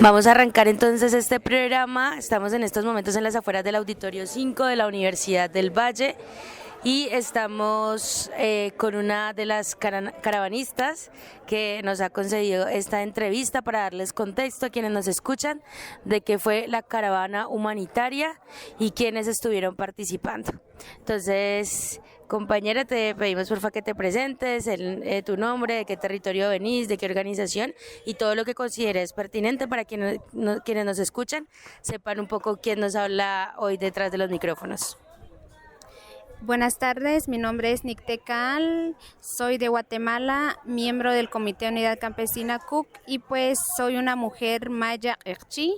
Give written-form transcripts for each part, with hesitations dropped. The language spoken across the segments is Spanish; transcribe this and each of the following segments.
Vamos a arrancar entonces este programa. Estamos en estos momentos en las afueras del Auditorio 5 de la Universidad del Valle y estamos con una de las caravanistas que nos ha concedido esta entrevista para darles contexto a quienes nos escuchan de qué fue la caravana humanitaria y quiénes estuvieron participando. Entonces, compañera, te pedimos porfa que te presentes, tu nombre, de qué territorio venís, de qué organización y todo lo que consideres pertinente para quienes nos escuchan sepan un poco quién nos habla hoy detrás de los micrófonos. Buenas tardes, mi nombre es Nicté Caal, soy de Guatemala, miembro del Comité de Unidad Campesina CUC y pues soy una mujer maya Erchi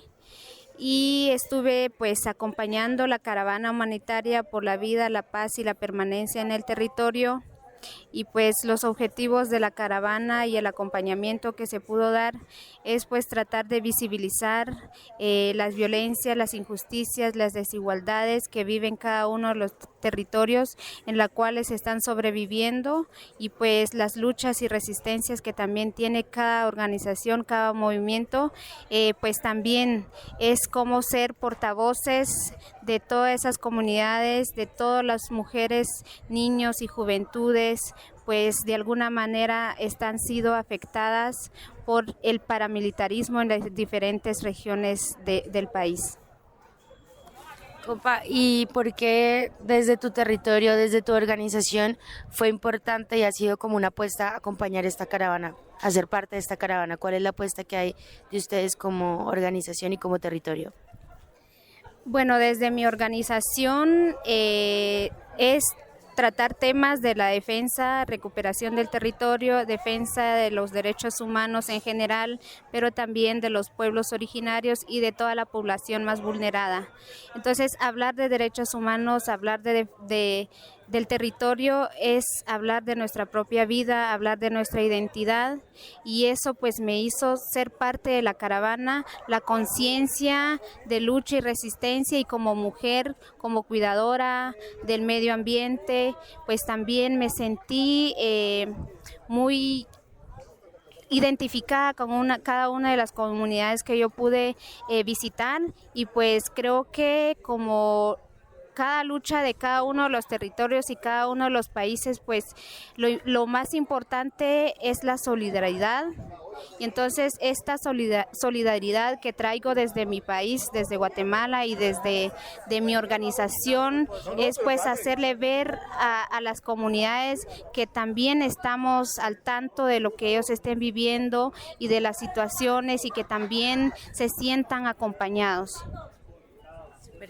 y estuve pues acompañando la caravana humanitaria por la vida, la paz y la permanencia en el territorio. Y pues los objetivos de la caravana y el acompañamiento que se pudo dar es pues tratar de visibilizar las violencias, las injusticias, las desigualdades que viven cada uno de los territorios en los cuales están sobreviviendo y pues las luchas y resistencias que también tiene cada organización, cada movimiento, pues también es como ser portavoces de todas esas comunidades, de todas las mujeres, niños y juventudes, pues de alguna manera están sido afectadas por el paramilitarismo en las diferentes regiones del país. Compa, ¿y por qué desde tu territorio, desde tu organización, fue importante y ha sido como una apuesta acompañar esta caravana, hacer parte de esta caravana? ¿Cuál es la apuesta que hay de ustedes como organización y como territorio? Bueno, desde mi organización es tratar temas de la defensa, recuperación del territorio, defensa de los derechos humanos en general, pero también de los pueblos originarios y de toda la población más vulnerada. Entonces, hablar de derechos humanos, hablar del territorio es hablar de nuestra propia vida, hablar de nuestra identidad y eso pues me hizo ser parte de la caravana, la conciencia de lucha y resistencia y como mujer, como cuidadora del medio ambiente, pues también me sentí muy identificada con cada una de las comunidades que yo pude visitar y pues creo que como cada lucha de cada uno de los territorios y cada uno de los países, pues lo más importante es la solidaridad. Y entonces esta solidaridad que traigo desde mi país, desde Guatemala y desde mi organización, es pues hacerle ver a las comunidades que también estamos al tanto de lo que ellos estén viviendo y de las situaciones y que también se sientan acompañados.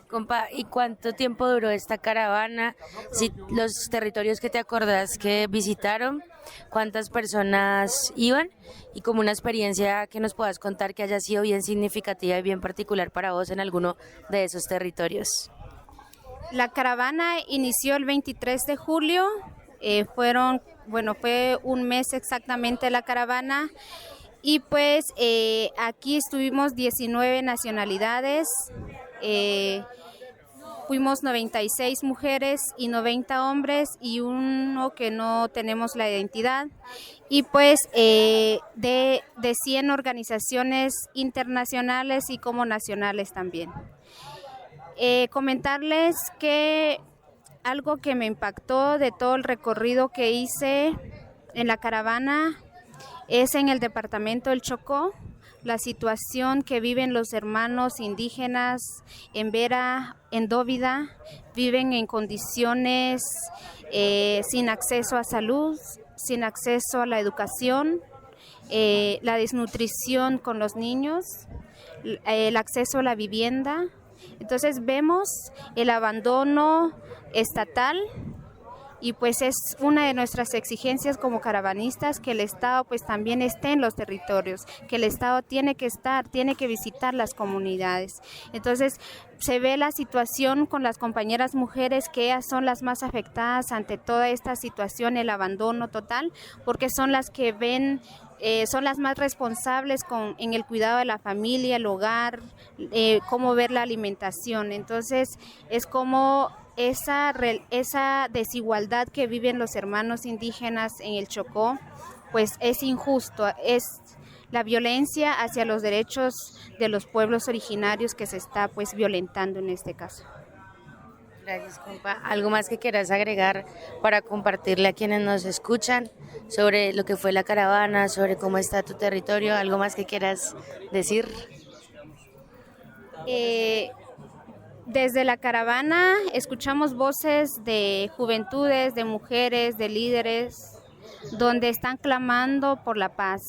Compa, ¿y cuánto tiempo duró esta caravana? Si los territorios que te acordás que visitaron, ¿cuántas personas iban? Y como una experiencia que nos puedas contar que haya sido bien significativa y bien particular para vos en alguno de esos territorios. La caravana inició el 23 de julio, fue un mes exactamente la caravana. Y pues aquí estuvimos 19 nacionalidades, fuimos 96 mujeres y 90 hombres y uno que no tenemos la identidad. Y pues de 100 organizaciones internacionales y como nacionales también. Comentarles que algo que me impactó de todo el recorrido que hice en la caravana es en el departamento del Chocó, la situación que viven los hermanos indígenas en Vera, en Dóvida, viven en condiciones sin acceso a salud, sin acceso a la educación, la desnutrición con los niños, el acceso a la vivienda. Entonces vemos el abandono estatal. Y pues es una de nuestras exigencias como caravanistas que el Estado pues también esté en los territorios, que el Estado tiene que estar, tiene que visitar las comunidades. Entonces se ve la situación con las compañeras mujeres que ellas son las más afectadas ante toda esta situación, el abandono total, porque son las que ven son las más responsables en el cuidado de la familia, el hogar, cómo ver la alimentación. Entonces es como esa desigualdad que viven los hermanos indígenas en el Chocó, pues es injusto, es la violencia hacia los derechos de los pueblos originarios que se está pues violentando en este caso. Gracias, compa. ¿Algo más que quieras agregar para compartirle a quienes nos escuchan sobre lo que fue la caravana, sobre cómo está tu territorio? ¿Algo más que quieras decir? Desde la caravana escuchamos voces de juventudes, de mujeres, de líderes, donde están clamando por la paz.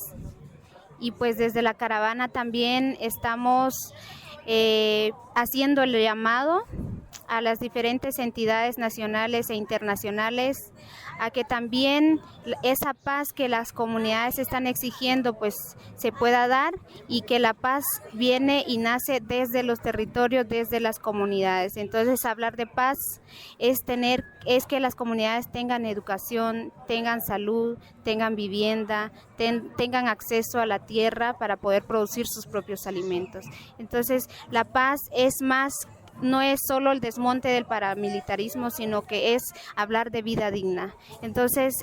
Y pues desde la caravana también estamos haciendo el llamado a las diferentes entidades nacionales e internacionales a que también esa paz que las comunidades están exigiendo pues se pueda dar, y que la paz viene y nace desde los territorios, desde las comunidades. Entonces hablar de paz es que las comunidades tengan educación, tengan salud, tengan vivienda, tengan acceso a la tierra para poder producir sus propios alimentos. Entonces la paz no es solo el desmonte del paramilitarismo, sino que es hablar de vida digna. Entonces,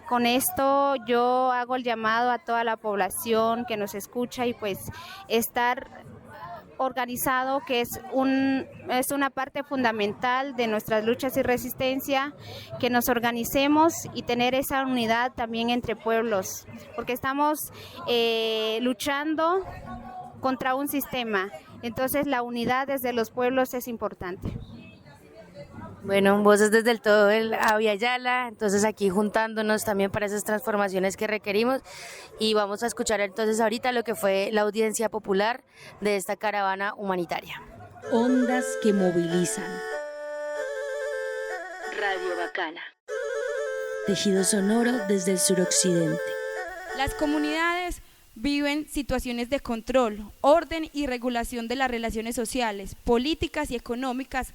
con esto yo hago el llamado a toda la población que nos escucha, y pues estar organizado, que es una parte fundamental de nuestras luchas y resistencia, que nos organicemos y tener esa unidad también entre pueblos, porque estamos luchando contra un sistema. Entonces la unidad desde los pueblos es importante. Bueno, voces desde el todo el Aviala, entonces aquí juntándonos también para esas transformaciones que requerimos, y vamos a escuchar entonces ahorita lo que fue la audiencia popular de esta caravana humanitaria. Ondas que movilizan. Radio Bacana. Tejido sonoro desde el suroccidente. Las comunidades viven situaciones de control, orden y regulación de las relaciones sociales, políticas y económicas.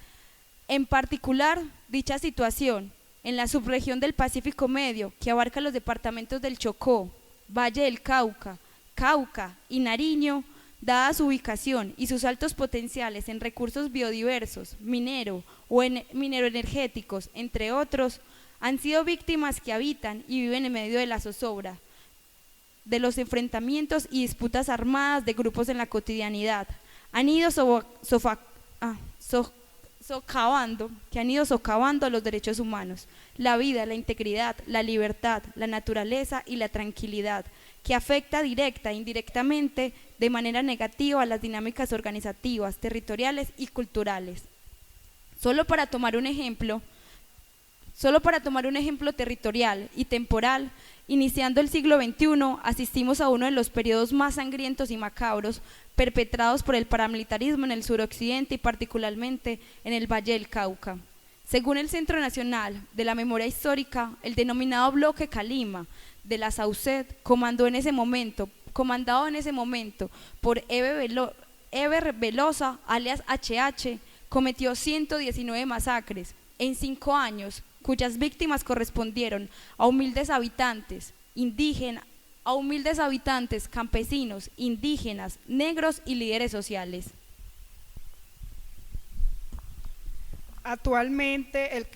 En particular, dicha situación en la subregión del Pacífico Medio, que abarca los departamentos del Chocó, Valle del Cauca, Cauca y Nariño, dada su ubicación y sus altos potenciales en recursos biodiversos, mineroenergéticos, entre otros, han sido víctimas que habitan y viven en medio de la zozobra, de los enfrentamientos y disputas armadas de grupos en la cotidianidad. Han ido socavando los derechos humanos, la vida, la integridad, la libertad, la naturaleza y la tranquilidad, que afecta directa e indirectamente de manera negativa a las dinámicas organizativas, territoriales y culturales. Solo para tomar un ejemplo territorial y temporal, iniciando el siglo XXI, asistimos a uno de los periodos más sangrientos y macabros perpetrados por el paramilitarismo en el suroccidente y particularmente en el Valle del Cauca. Según el Centro Nacional de la Memoria Histórica, el denominado Bloque Calima de la SAUCED, comandado en ese momento por Eber Velosa, alias HH, cometió 119 masacres en 5 años, cuyas víctimas correspondieron a humildes habitantes, campesinos, indígenas, negros y líderes sociales. Actualmente el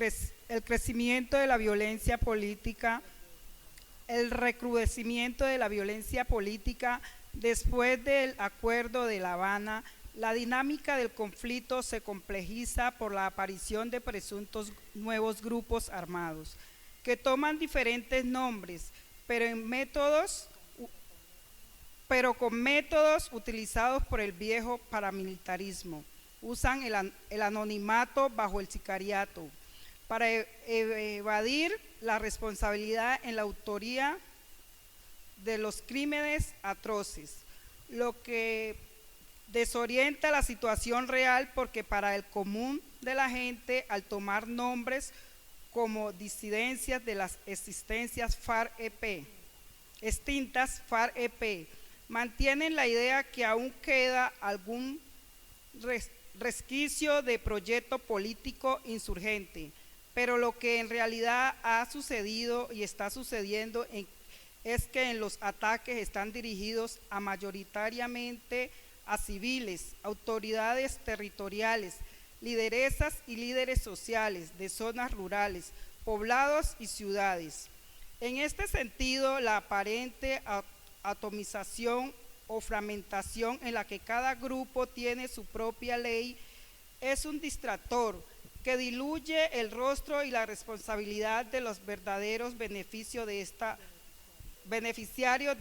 crecimiento de la violencia política, el recrudecimiento de la violencia política después del Acuerdo de La Habana, la dinámica del conflicto se complejiza por la aparición de presuntos nuevos grupos armados que toman diferentes nombres, pero con métodos utilizados por el viejo paramilitarismo. Usan el anonimato bajo el sicariato para evadir la responsabilidad en la autoría de los crímenes atroces, lo que desorienta la situación real, porque para el común de la gente, al tomar nombres como disidencias de las extintas FARC-EP, mantienen la idea que aún queda algún resquicio de proyecto político insurgente, pero lo que en realidad ha sucedido y está sucediendo es que en los ataques están dirigidos mayoritariamente a civiles, autoridades territoriales, lideresas y líderes sociales de zonas rurales, poblados y ciudades. En este sentido, la aparente atomización o fragmentación en la que cada grupo tiene su propia ley es un distractor que diluye el rostro y la responsabilidad de los verdaderos beneficiarios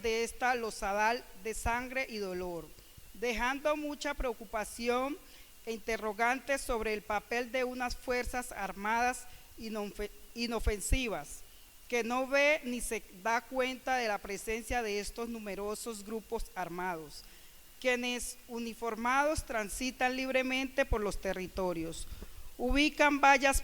de esta lozadal de sangre y dolor, dejando mucha preocupación e interrogantes sobre el papel de unas fuerzas armadas inofensivas, que no ve ni se da cuenta de la presencia de estos numerosos grupos armados, quienes uniformados transitan libremente por los territorios, ubican vallas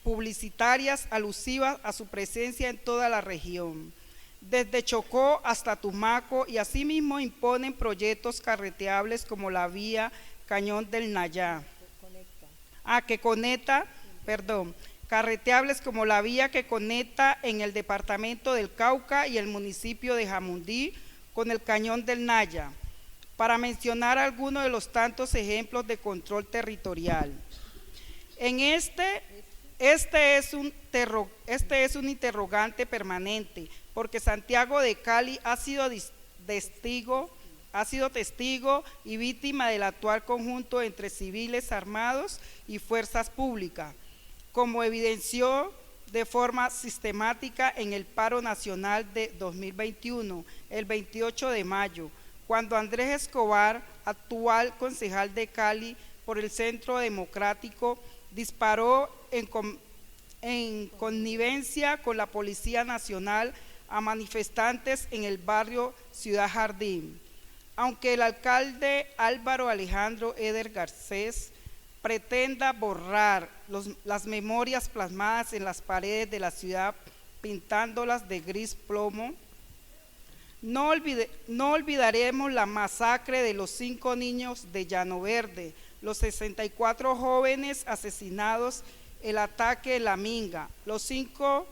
publicitarias alusivas a su presencia en toda la región, desde Chocó hasta Tumaco, y asimismo imponen proyectos carreteables como la vía Cañón del Nayá, carreteables como la vía que conecta en el departamento del Cauca y el municipio de Jamundí con el Cañón del Naya, para mencionar algunos de los tantos ejemplos de control territorial. Este es un interrogante permanente, porque Santiago de Cali ha sido testigo y víctima del actual conjunto entre civiles armados y fuerzas públicas, como evidenció de forma sistemática en el paro nacional de 2021, el 28 de mayo, cuando Andrés Escobar, actual concejal de Cali por el Centro Democrático, disparó en connivencia con la Policía Nacional a manifestantes en el barrio Ciudad Jardín. Aunque el alcalde Álvaro Alejandro Eder Garcés pretenda borrar las memorias plasmadas en las paredes de la ciudad pintándolas de gris plomo, no olvidaremos la masacre de los 5 niños de Llano Verde, los 64 jóvenes asesinados, el ataque en La Minga, los cientos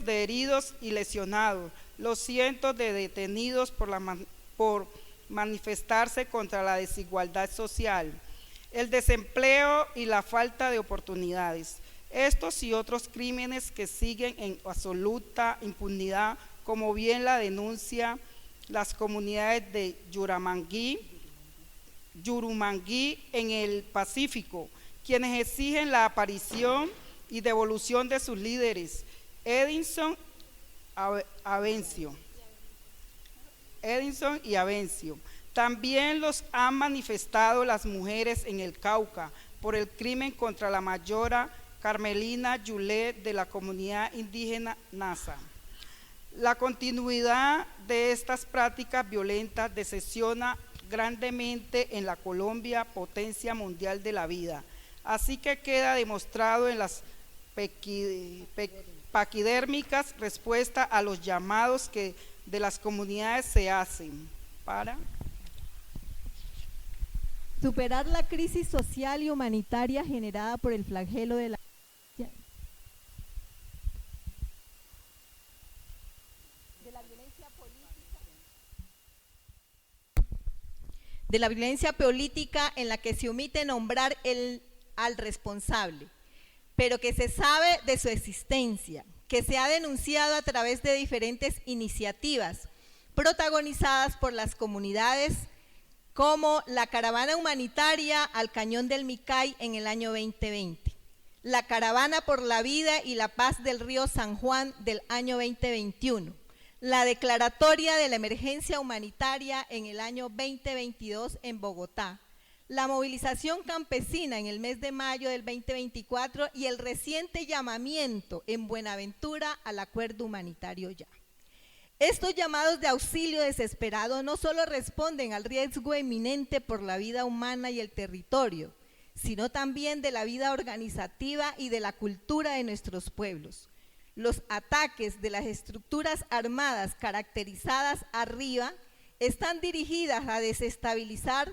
de heridos y lesionados, los cientos de detenidos por manifestarse contra la desigualdad social, el desempleo y la falta de oportunidades. Estos y otros crímenes que siguen en absoluta impunidad, como bien la denuncia las comunidades de Yurumangui en el Pacífico, quienes exigen la aparición y devolución de sus líderes, Edinson y Avencio. También los han manifestado las mujeres en el Cauca por el crimen contra la mayora Carmelina Yulet de la comunidad indígena Nasa. La continuidad de estas prácticas violentas decepciona grandemente en la Colombia, potencia mundial de la vida. Así que queda demostrado en las paquidérmicas respuestas a los llamados que de las comunidades se hacen para superar la crisis social y humanitaria generada por el flagelo de la violencia política en la que se omite nombrar al responsable, pero que se sabe de su existencia, que se ha denunciado a través de diferentes iniciativas protagonizadas por las comunidades, como la caravana humanitaria al Cañón del Micay en el año 2020, la caravana por la vida y la paz del río San Juan del año 2021, la declaratoria de la emergencia humanitaria en el año 2022 en Bogotá, la movilización campesina en el mes de mayo del 2024 y el reciente llamamiento en Buenaventura al acuerdo humanitario ya. Estos llamados de auxilio desesperado no solo responden al riesgo eminente por la vida humana y el territorio, sino también de la vida organizativa y de la cultura de nuestros pueblos. Los ataques de las estructuras armadas caracterizadas arriba están dirigidas a desestabilizar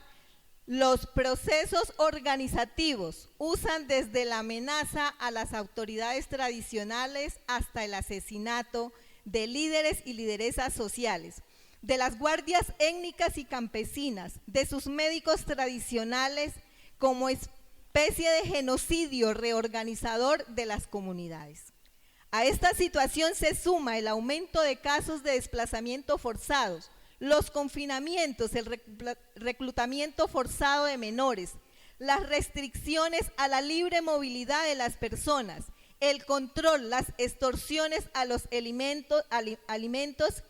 los procesos organizativos, usan desde la amenaza a las autoridades tradicionales hasta el asesinato de líderes y lideresas sociales, de las guardias étnicas y campesinas, de sus médicos tradicionales, como especie de genocidio reorganizador de las comunidades. A esta situación se suma el aumento de casos de desplazamiento forzados, los confinamientos, el reclutamiento forzado de menores, las restricciones a la libre movilidad de las personas, el control, las extorsiones a los alimentos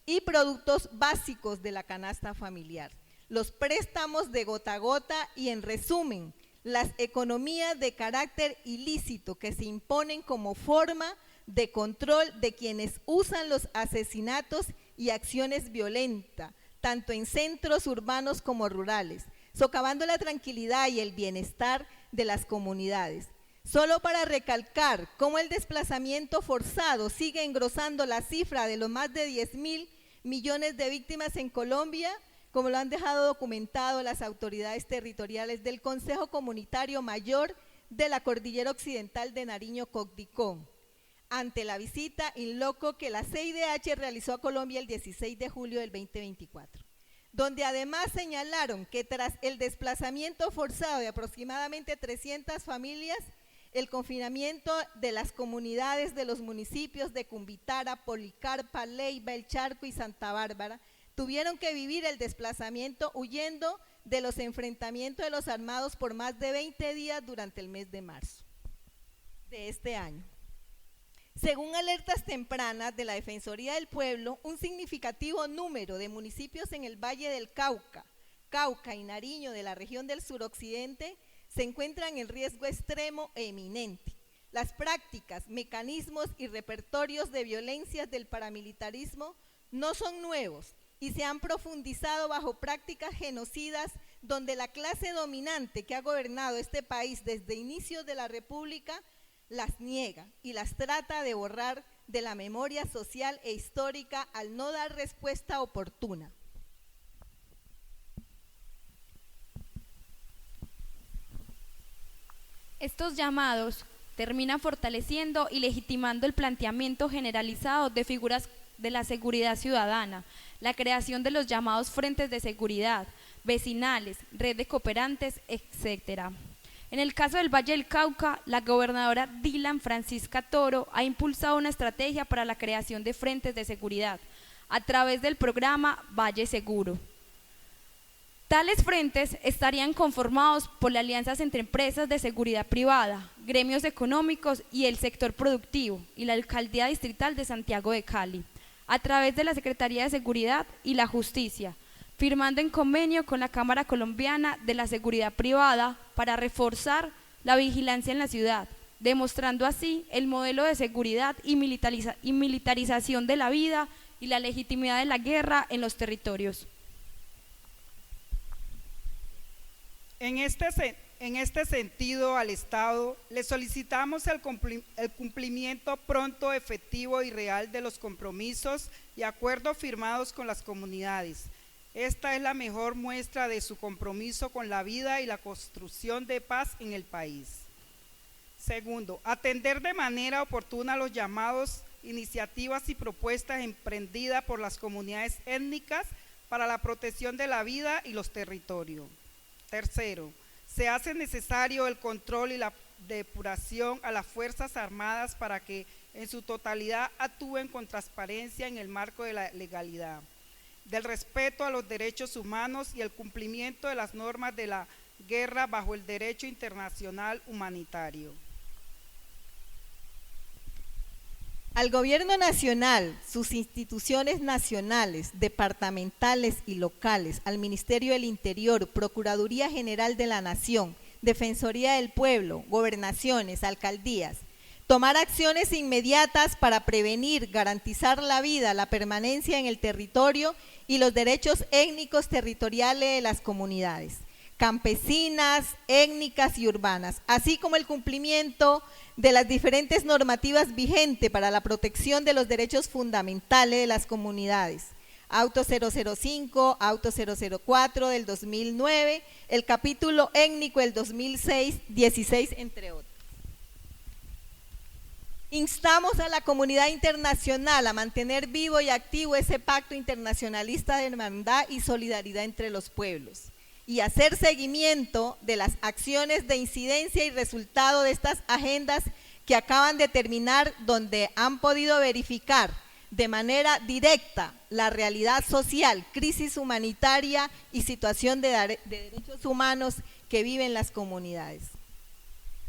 y productos básicos de la canasta familiar, los préstamos de gota a gota y, en resumen, las economías de carácter ilícito que se imponen como forma de control de quienes usan los asesinatos y acciones violentas, tanto en centros urbanos como rurales, socavando la tranquilidad y el bienestar de las comunidades. Solo para recalcar cómo el desplazamiento forzado sigue engrosando la cifra de los más de 10.000 millones de víctimas en Colombia, como lo han dejado documentado las autoridades territoriales del Consejo Comunitario Mayor de la Cordillera Occidental de Nariño-Cocdicó, ante la visita in loco que la CIDH realizó a Colombia el 16 de julio del 2024, donde además señalaron que tras el desplazamiento forzado de aproximadamente 300 familias, el confinamiento de las comunidades de los municipios de Cumbitara, Policarpa, Leiva, El Charco y Santa Bárbara tuvieron que vivir el desplazamiento huyendo de los enfrentamientos de los armados por más de 20 días durante el mes de marzo de este año. Según alertas tempranas de la Defensoría del Pueblo, un significativo número de municipios en el Valle del Cauca, Cauca y Nariño de la región del suroccidente se encuentran en riesgo extremo e eminente. Las prácticas, mecanismos y repertorios de violencias del paramilitarismo no son nuevos y se han profundizado bajo prácticas genocidas donde la clase dominante que ha gobernado este país desde inicios de la República las niega y las trata de borrar de la memoria social e histórica al no dar respuesta oportuna. Estos llamados terminan fortaleciendo y legitimando el planteamiento generalizado de figuras de la seguridad ciudadana, la creación de los llamados frentes de seguridad, vecinales, red de cooperantes, etc. En el caso del Valle del Cauca, la gobernadora Dylan Francisca Toro ha impulsado una estrategia para la creación de frentes de seguridad a través del programa Valle Seguro. Tales frentes estarían conformados por alianzas entre empresas de seguridad privada, gremios económicos y el sector productivo y la Alcaldía Distrital de Santiago de Cali, a través de la Secretaría de Seguridad y la Justicia, firmando en convenio con la Cámara Colombiana de la Seguridad Privada para reforzar la vigilancia en la ciudad, demostrando así el modelo de seguridad y militarización de la vida y la legitimidad de la guerra en los territorios. En este sentido, al Estado le solicitamos el cumplimiento pronto, efectivo y real de los compromisos y acuerdos firmados con las comunidades. Esta es la mejor muestra de su compromiso con la vida y la construcción de paz en el país. Segundo, atender de manera oportuna los llamados, iniciativas y propuestas emprendidas por las comunidades étnicas para la protección de la vida y los territorios. Tercero, se hace necesario el control y la depuración a las Fuerzas Armadas para que en su totalidad actúen con transparencia en el marco de la legalidad, del respeto a los derechos humanos y el cumplimiento de las normas de la guerra bajo el derecho internacional humanitario. Al Gobierno Nacional, sus instituciones nacionales, departamentales y locales, al Ministerio del Interior, Procuraduría General de la Nación, Defensoría del Pueblo, gobernaciones, alcaldías, tomar acciones inmediatas para prevenir, garantizar la vida, la permanencia en el territorio y los derechos étnicos territoriales de las comunidades campesinas, étnicas y urbanas, así como el cumplimiento de las diferentes normativas vigentes para la protección de los derechos fundamentales de las comunidades. Auto 005, Auto 004 del 2009, el capítulo étnico del 2006, 16, entre otros. Instamos a la comunidad internacional a mantener vivo y activo ese pacto internacionalista de hermandad y solidaridad entre los pueblos y hacer seguimiento de las acciones de incidencia y resultado de estas agendas que acaban de terminar, donde han podido verificar de manera directa la realidad social, crisis humanitaria y situación de derechos humanos que viven las comunidades.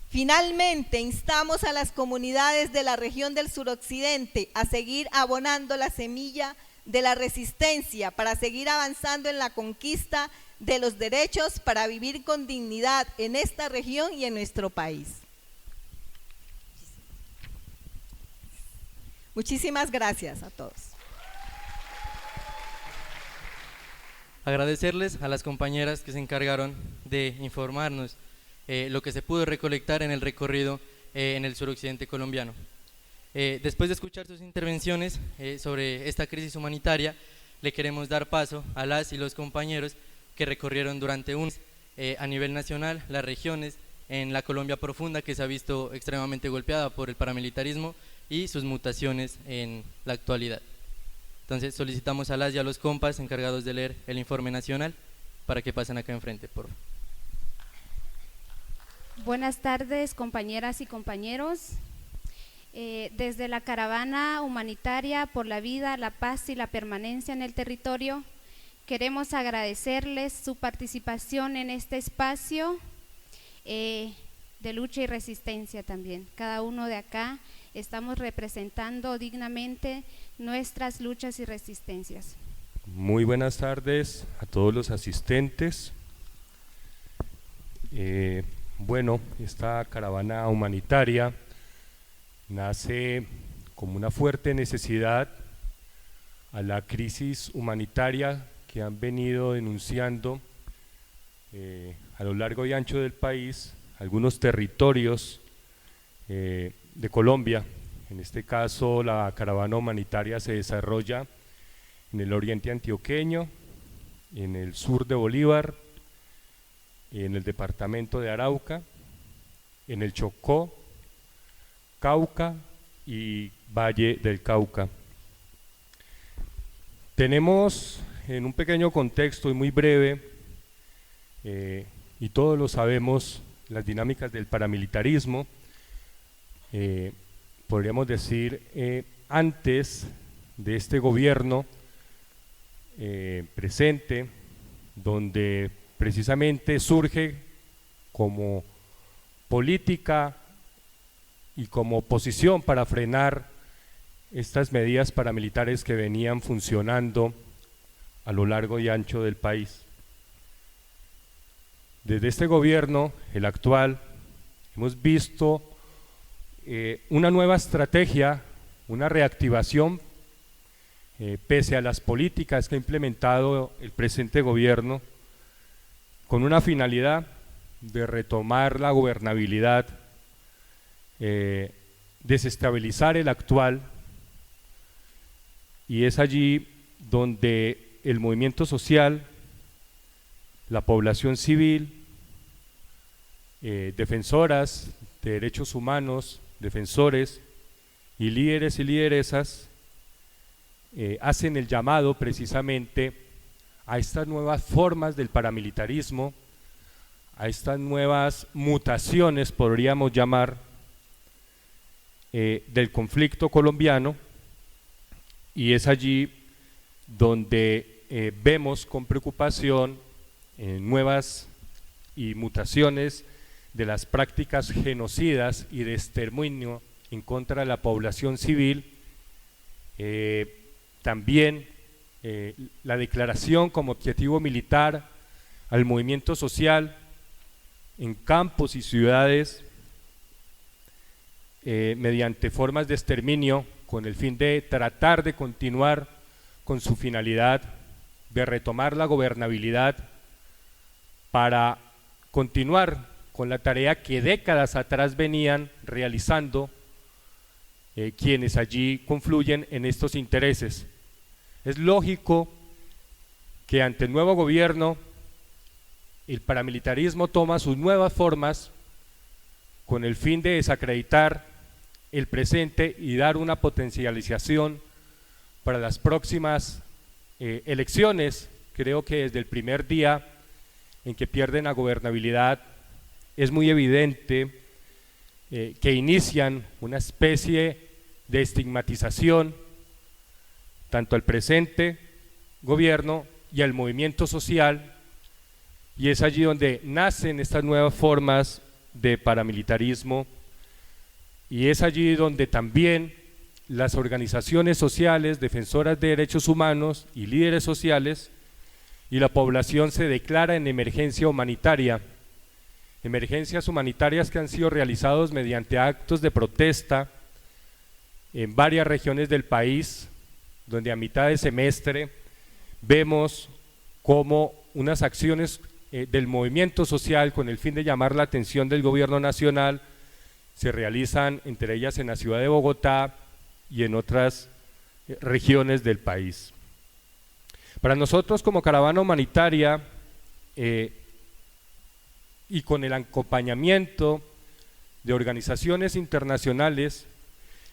Finalmente, instamos a las comunidades de la región del suroccidente a seguir abonando la semilla de la resistencia para seguir avanzando en la conquista de los derechos para vivir con dignidad en esta región y en nuestro país. Muchísimas gracias a todos. Agradecerles a las compañeras que se encargaron de informarnos lo que se pudo recolectar en el recorrido en el suroccidente colombiano. Después de escuchar sus intervenciones sobre esta crisis humanitaria, le queremos dar paso a las y los compañeros que recorrieron durante un mes a nivel nacional las regiones en la Colombia profunda, que se ha visto extremadamente golpeada por el paramilitarismo y sus mutaciones en la actualidad. Entonces solicitamos a las y a los compas encargados de leer el informe nacional para que pasen acá enfrente, por favor. Buenas tardes, compañeras y compañeros. Desde la Caravana Humanitaria por la Vida, la Paz y la Permanencia en el Territorio, queremos agradecerles su participación en este espacio de lucha y resistencia también. Cada uno de acá estamos representando dignamente nuestras luchas y resistencias. Muy buenas tardes a todos los asistentes. Bueno, esta caravana humanitaria nace como una fuerte necesidad a la crisis humanitaria que han venido denunciando a lo largo y ancho del país algunos territorios de Colombia. En este caso, la caravana humanitaria se desarrolla en el oriente antioqueño, en el sur de Bolívar, en el departamento de Arauca, en el Chocó, Cauca y Valle del Cauca. Tenemos en un pequeño contexto y muy breve, y todos lo sabemos, las dinámicas del paramilitarismo. Podríamos decir, antes de este gobierno presente, donde precisamente surge como política y como oposición para frenar estas medidas paramilitares que venían funcionando a lo largo y ancho del país. Desde este gobierno, el actual, hemos visto una nueva estrategia, una reactivación, pese a las políticas que ha implementado el presente gobierno, con una finalidad de retomar la gobernabilidad, desestabilizar el actual, y es allí donde el movimiento social, la población civil, defensoras de derechos humanos, defensores y líderes y lideresas hacen el llamado precisamente a estas nuevas formas del paramilitarismo, a estas nuevas mutaciones, podríamos llamar, del conflicto colombiano, y es allí donde vemos con preocupación nuevas y mutaciones de las prácticas genocidas y de exterminio en contra de la población civil. También la declaración como objetivo militar al movimiento social en campos y ciudades mediante formas de exterminio, con el fin de tratar de continuar con su finalidad de retomar la gobernabilidad para continuar con la tarea que décadas atrás venían realizando quienes allí confluyen en estos intereses. Es lógico que ante el nuevo gobierno el paramilitarismo toma sus nuevas formas con el fin de desacreditar el presente y dar una potencialización para las próximas elecciones. Creo que desde el primer día en que pierden la gobernabilidad es muy evidente que inician una especie de estigmatización tanto al presente gobierno y al movimiento social, y es allí donde nacen estas nuevas formas de paramilitarismo, y es allí donde también las organizaciones sociales, defensoras de derechos humanos y líderes sociales y la población se declara en emergencia humanitaria. Emergencias humanitarias que han sido realizados mediante actos de protesta en varias regiones del país, donde a mitad de semestre vemos como unas acciones del movimiento social con el fin de llamar la atención del gobierno nacional se realizan, entre ellas en la ciudad de Bogotá y en otras regiones del país. Para nosotros como Caravana Humanitaria y con el acompañamiento de organizaciones internacionales,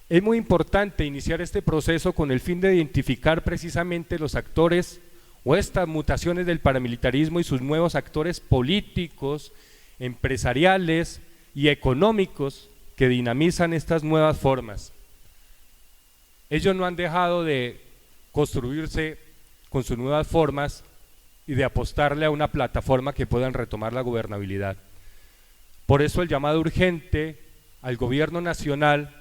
es muy importante iniciar este proceso con el fin de identificar precisamente los actores o estas mutaciones del paramilitarismo y sus nuevos actores políticos, empresariales y económicos que dinamizan estas nuevas formas. Ellos no han dejado de construirse con sus nuevas formas y de apostarle a una plataforma que puedan retomar la gobernabilidad. Por eso el llamado urgente al gobierno nacional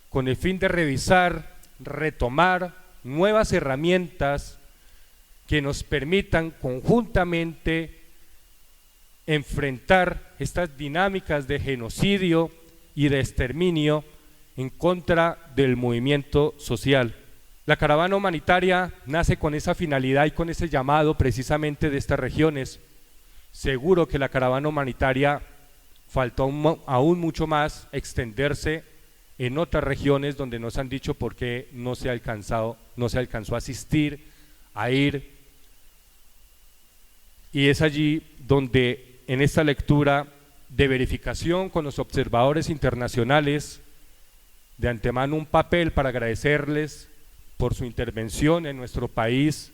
con el fin de revisar, retomar nuevas herramientas que nos permitan conjuntamente enfrentar estas dinámicas de genocidio y de exterminio en contra del movimiento social. La caravana humanitaria nace con esa finalidad y con ese llamado precisamente de estas regiones. Seguro que la caravana humanitaria faltó aún mucho más extenderse en otras regiones donde nos han dicho por qué no se alcanzó a asistir, a ir. Y es allí donde en esta lectura de verificación con los observadores internacionales, de antemano un papel para agradecerles por su intervención en nuestro país,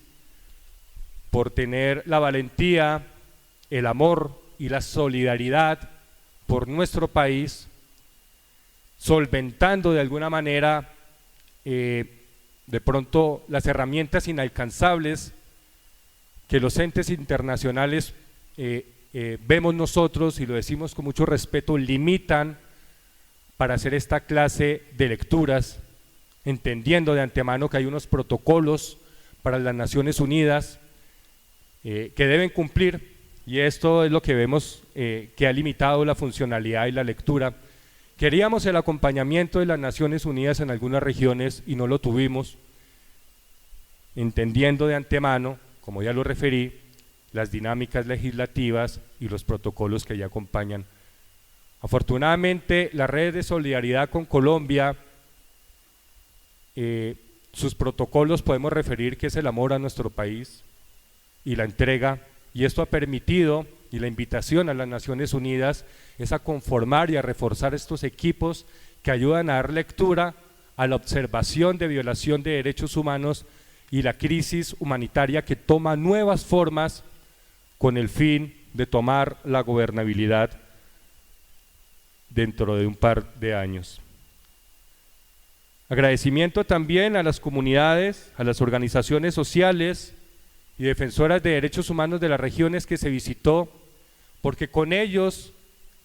por tener la valentía, el amor y la solidaridad por nuestro país, solventando de alguna manera de pronto las herramientas inalcanzables que los entes internacionales vemos nosotros, y lo decimos con mucho respeto, limitan para hacer esta clase de lecturas, entendiendo de antemano que hay unos protocolos para las Naciones Unidas que deben cumplir, y esto es lo que vemos que ha limitado la funcionalidad y la lectura. Queríamos el acompañamiento de las Naciones Unidas en algunas regiones y no lo tuvimos, entendiendo de antemano, como ya lo referí, las dinámicas legislativas y los protocolos que ya acompañan. Afortunadamente, la red de solidaridad con Colombia, sus protocolos podemos referir que es el amor a nuestro país y la entrega, y esto ha permitido, y la invitación a las Naciones Unidas es a conformar y a reforzar estos equipos que ayudan a dar lectura a la observación de violación de derechos humanos y la crisis humanitaria que toma nuevas formas con el fin de tomar la gobernabilidad dentro de un par de años. Agradecimiento también a las comunidades, a las organizaciones sociales y defensoras de derechos humanos de las regiones que se visitó, porque con ellos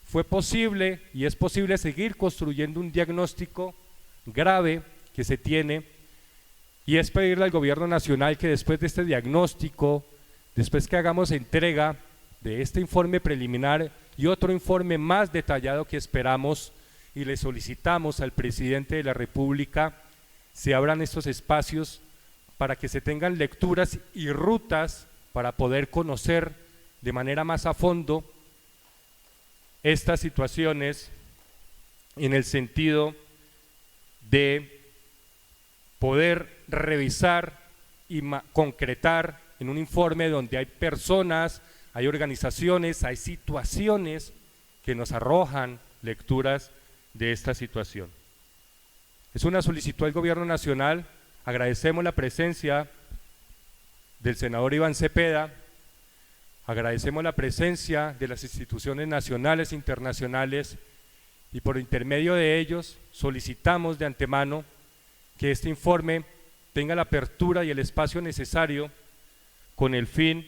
fue posible y es posible seguir construyendo un diagnóstico grave que se tiene, y es pedirle al gobierno nacional que después de este diagnóstico, después que hagamos entrega de este informe preliminar y otro informe más detallado que esperamos, y le solicitamos al presidente de la República, se abran estos espacios para que se tengan lecturas y rutas para poder conocer de manera más a fondo estas situaciones, en el sentido de poder revisar y concretar en un informe donde hay personas, hay organizaciones, hay situaciones que nos arrojan lecturas de esta situación. Es una solicitud al gobierno nacional. Agradecemos la presencia del senador Iván Cepeda, agradecemos la presencia de las instituciones nacionales e internacionales, y por intermedio de ellos solicitamos de antemano que este informe tenga la apertura y el espacio necesario con el fin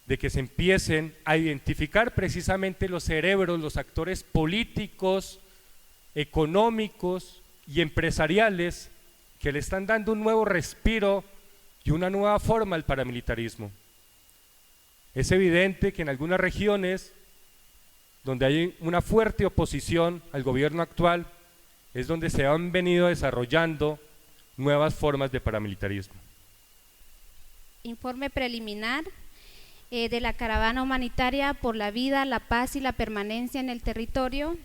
de que se empiecen a identificar precisamente los cerebros, los actores políticos, económicos y empresariales que le están dando un nuevo respiro y una nueva forma al paramilitarismo. Es evidente que en algunas regiones donde hay una fuerte oposición al gobierno actual es donde se han venido desarrollando nuevas formas de paramilitarismo. Informe preliminar de la caravana humanitaria por la vida, la paz y la permanencia en el territorio.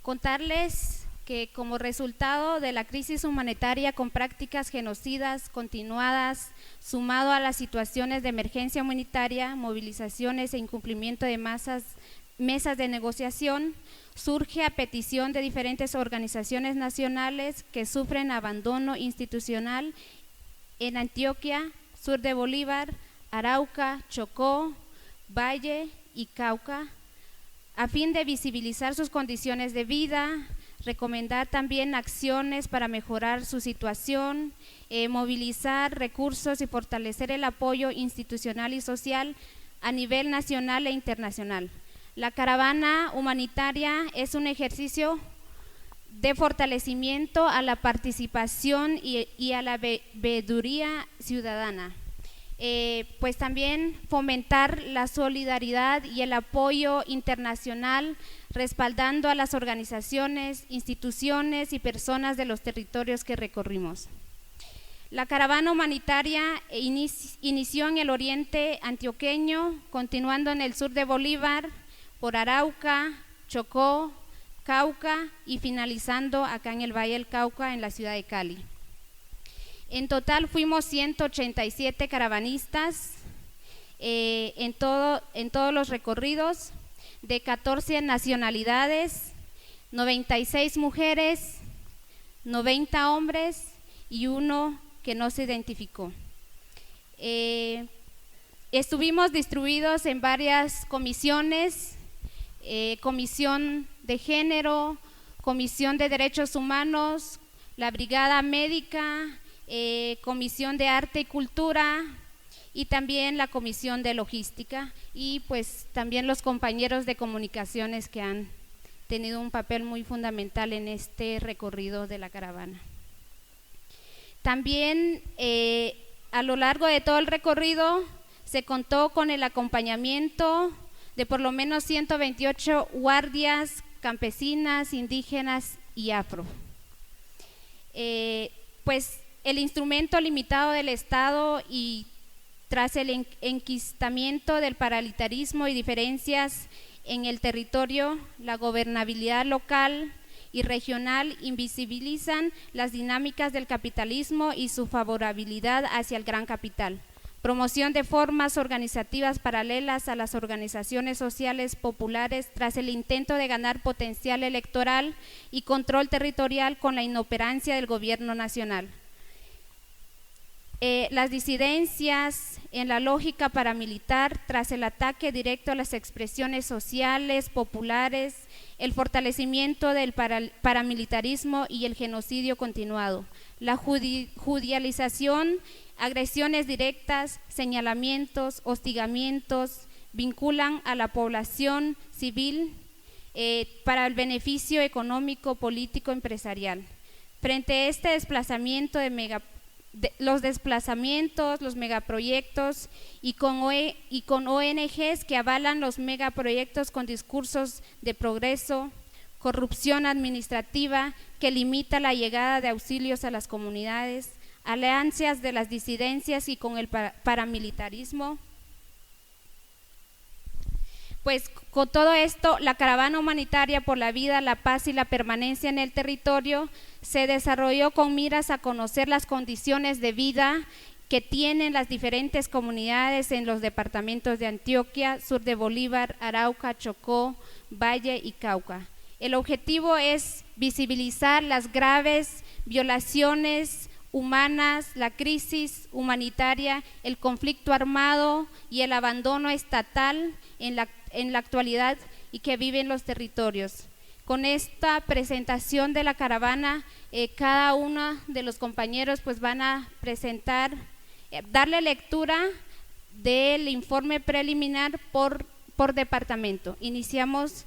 Contarles que como resultado de la crisis humanitaria con prácticas genocidas continuadas, sumado a las situaciones de emergencia humanitaria, movilizaciones e incumplimiento de mesas de negociación, surge a petición de diferentes organizaciones nacionales que sufren abandono institucional en Antioquia, sur de Bolívar, Arauca, Chocó, Valle y Cauca, a fin de visibilizar sus condiciones de vida, recomendar también acciones para mejorar su situación, movilizar recursos y fortalecer el apoyo institucional y social a nivel nacional e internacional. La caravana humanitaria es un ejercicio de fortalecimiento a la participación y a la veeduría ciudadana. Pues también fomentar la solidaridad y el apoyo internacional, respaldando a las organizaciones, instituciones y personas de los territorios que recorrimos. La caravana humanitaria inició en el oriente antioqueño, continuando en el sur de Bolívar, por Arauca, Chocó, Cauca y finalizando acá en el Valle del Cauca, en la ciudad de Cali. En total fuimos 187 caravanistas en todos los recorridos, de 14 nacionalidades, 96 mujeres, 90 hombres y uno que no se identificó. Estuvimos distribuidos en varias comisiones, comisión de género, comisión de derechos humanos, la brigada médica, comisión de arte y cultura y también la comisión de logística, y pues también los compañeros de comunicaciones que han tenido un papel muy fundamental en este recorrido de la caravana. También a lo largo de todo el recorrido se contó con el acompañamiento de por lo menos 128 guardias campesinas, indígenas y afro. Pues el instrumento limitado del Estado y tras el enquistamiento del paramilitarismo y diferencias en el territorio, la gobernabilidad local y regional invisibilizan las dinámicas del capitalismo y su favorabilidad hacia el gran capital. Promoción de formas organizativas paralelas a las organizaciones sociales populares tras el intento de ganar potencial electoral y control territorial con la inoperancia del gobierno nacional. Las disidencias en la lógica paramilitar tras el ataque directo a las expresiones sociales, populares, el fortalecimiento del paramilitarismo y el genocidio continuado, la judicialización, agresiones directas, señalamientos, hostigamientos, vinculan a la población civil para el beneficio económico, político, empresarial. Frente a este desplazamiento los desplazamientos, los megaproyectos y con ONGs que avalan los megaproyectos con discursos de progreso, corrupción administrativa que limita la llegada de auxilios a las comunidades, alianzas de las disidencias y con el paramilitarismo. Pues con todo esto, la caravana humanitaria por la vida, la paz y la permanencia en el territorio se desarrolló con miras a conocer las condiciones de vida que tienen las diferentes comunidades en los departamentos de Antioquia, sur de Bolívar, Arauca, Chocó, Valle y Cauca. El objetivo es visibilizar las graves violaciones humanas, la crisis humanitaria, el conflicto armado y el abandono estatal en la actualidad y que viven los territorios. Con esta presentación de la caravana, cada uno de los compañeros pues van a presentar, darle lectura del informe preliminar por departamento. Iniciamos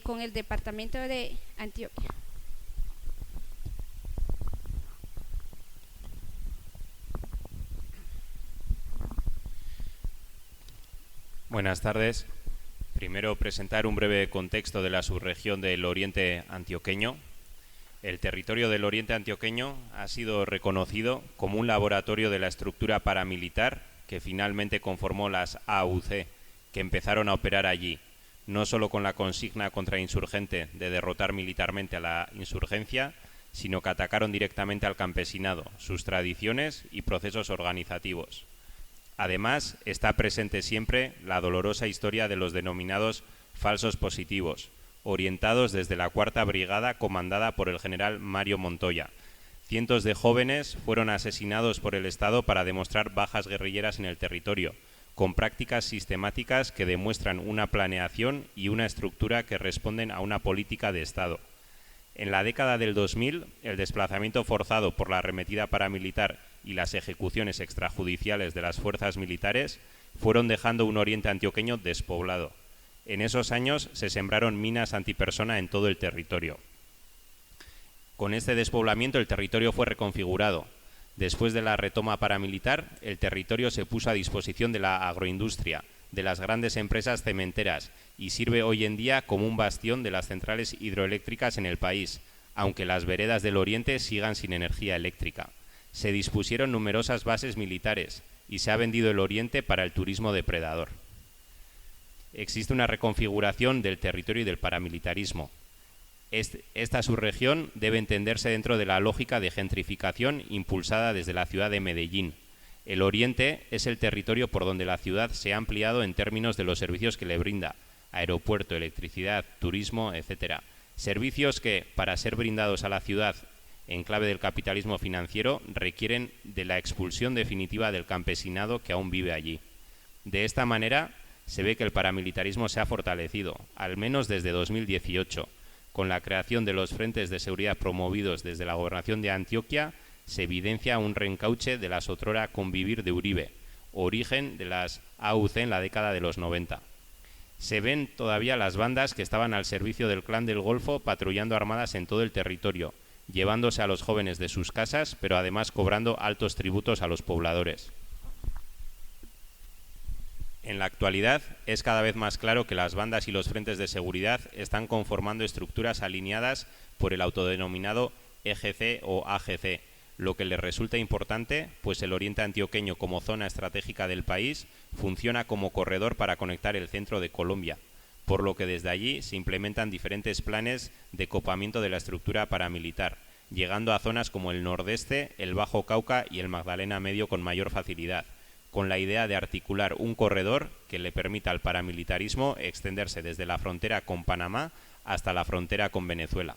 con el departamento de Antioquia. Buenas tardes. Primero, presentar un breve contexto de la subregión del Oriente Antioqueño. El territorio del Oriente Antioqueño ha sido reconocido como un laboratorio de la estructura paramilitar que finalmente conformó las AUC, que empezaron a operar allí, no solo con la consigna contrainsurgente de derrotar militarmente a la insurgencia, sino que atacaron directamente al campesinado, sus tradiciones y procesos organizativos. Además, está presente siempre la dolorosa historia de los denominados falsos positivos, orientados desde la 4ª Brigada comandada por el general Mario Montoya. Cientos de jóvenes fueron asesinados por el Estado para demostrar bajas guerrilleras en el territorio, con prácticas sistemáticas que demuestran una planeación y una estructura que responden a una política de Estado. En la década del 2000, el desplazamiento forzado por la arremetida paramilitar y las ejecuciones extrajudiciales de las fuerzas militares fueron dejando un Oriente Antioqueño despoblado. En esos años se sembraron minas antipersona en todo el territorio. Con este despoblamiento el territorio fue reconfigurado. Después de la retoma paramilitar, el territorio se puso a disposición de la agroindustria, de las grandes empresas cementeras y sirve hoy en día como un bastión de las centrales hidroeléctricas en el país, aunque las veredas del Oriente sigan sin energía eléctrica. Se dispusieron numerosas bases militares y se ha vendido el Oriente para el turismo depredador. Existe una reconfiguración del territorio y del paramilitarismo. Esta subregión debe entenderse dentro de la lógica de gentrificación impulsada desde la ciudad de Medellín. El Oriente es el territorio por donde la ciudad se ha ampliado en términos de los servicios que le brinda, aeropuerto, electricidad, turismo, etc. Servicios que, para ser brindados a la ciudad en clave del capitalismo financiero, requieren de la expulsión definitiva del campesinado que aún vive allí. De esta manera, se ve que el paramilitarismo se ha fortalecido, al menos desde 2018, con la creación de los frentes de seguridad promovidos desde la Gobernación de Antioquia. Se evidencia un reencauche de la sotrora Convivir de Uribe, origen de las AUC en la década de los 90. Se ven todavía las bandas que estaban al servicio del Clan del Golfo patrullando armadas en todo el territorio, llevándose a los jóvenes de sus casas, pero además cobrando altos tributos a los pobladores. En la actualidad es cada vez más claro que las bandas y los frentes de seguridad están conformando estructuras alineadas por el autodenominado EGC o AGC, lo que les resulta importante, pues el Oriente Antioqueño como zona estratégica del país funciona como corredor para conectar el centro de Colombia, por lo que desde allí se implementan diferentes planes de copamiento de la estructura paramilitar, llegando a zonas como el Nordeste, el Bajo Cauca y el Magdalena Medio con mayor facilidad, con la idea de articular un corredor que le permita al paramilitarismo extenderse desde la frontera con Panamá hasta la frontera con Venezuela.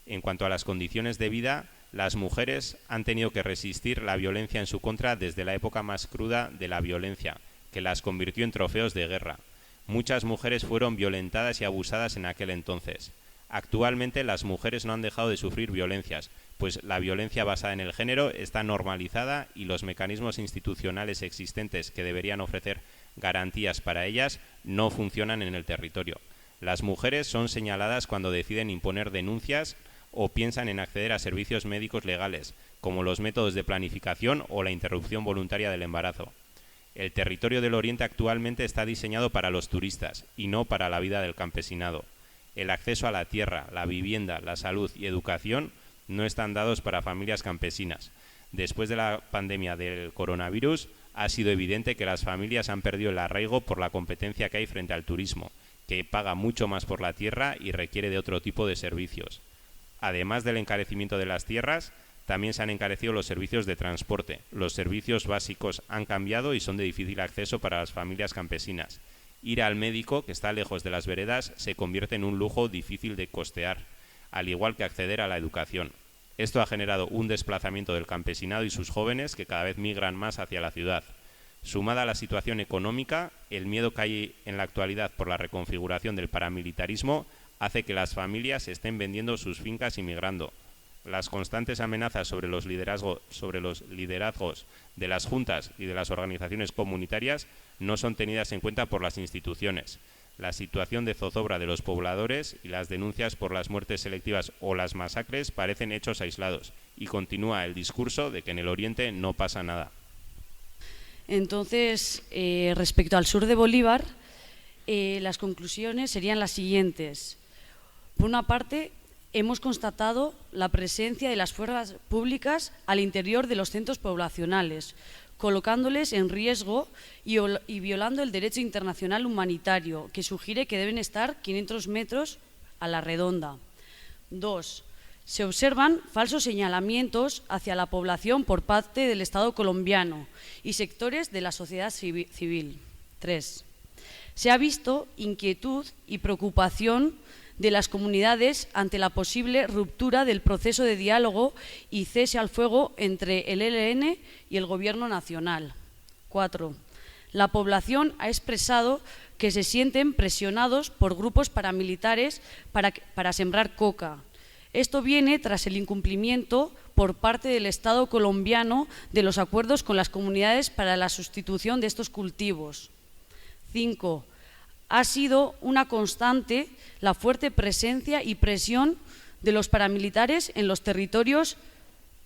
En cuanto a las condiciones de vida, las mujeres han tenido que resistir la violencia en su contra desde la época más cruda de la violencia, que las convirtió en trofeos de guerra. Muchas mujeres fueron violentadas y abusadas en aquel entonces. Actualmente las mujeres no han dejado de sufrir violencias, pues la violencia basada en el género está normalizada y los mecanismos institucionales existentes que deberían ofrecer garantías para ellas no funcionan en el territorio. Las mujeres son señaladas cuando deciden imponer denuncias o piensan en acceder a servicios médicos legales, como los métodos de planificación o la interrupción voluntaria del embarazo. El territorio del Oriente actualmente está diseñado para los turistas y no para la vida del campesinado. El acceso a la tierra, la vivienda, la salud y educación no están dados para familias campesinas. Después de la pandemia del coronavirus, ha sido evidente que las familias han perdido el arraigo por la competencia que hay frente al turismo, que paga mucho más por la tierra y requiere de otro tipo de servicios. Además del encarecimiento de las tierras, también se han encarecido los servicios de transporte. Los servicios básicos han cambiado y son de difícil acceso para las familias campesinas. Ir al médico, que está lejos de las veredas, se convierte en un lujo difícil de costear, al igual que acceder a la educación. Esto ha generado un desplazamiento del campesinado y sus jóvenes que cada vez migran más hacia la ciudad. Sumada a la situación económica, el miedo que hay en la actualidad por la reconfiguración del paramilitarismo hace que las familias estén vendiendo sus fincas y migrando. Las constantes amenazas sobre los liderazgos de las juntas y de las organizaciones comunitarias no son tenidas en cuenta por las instituciones. La situación de zozobra de los pobladores y las denuncias por las muertes selectivas o las masacres parecen hechos aislados y continúa el discurso de que en el Oriente no pasa nada. Entonces, respecto al sur de Bolívar, las conclusiones serían las siguientes. Por una parte, hemos constatado la presencia de las fuerzas públicas al interior de los centros poblacionales, colocándoles en riesgo y violando el derecho internacional humanitario, que sugiere que deben estar 500 metros a la redonda. 2. Se observan falsos señalamientos hacia la población por parte del Estado colombiano y sectores de la sociedad civil. 3. Se ha visto inquietud y preocupación de las comunidades ante la posible ruptura del proceso de diálogo y cese al fuego entre el ELN y el Gobierno nacional. 4. La población ha expresado que se sienten presionados por grupos paramilitares para sembrar coca. Esto viene tras el incumplimiento por parte del Estado colombiano de los acuerdos con las comunidades para la sustitución de estos cultivos. 5. Ha sido una constante la fuerte presencia y presión de los paramilitares en los territorios,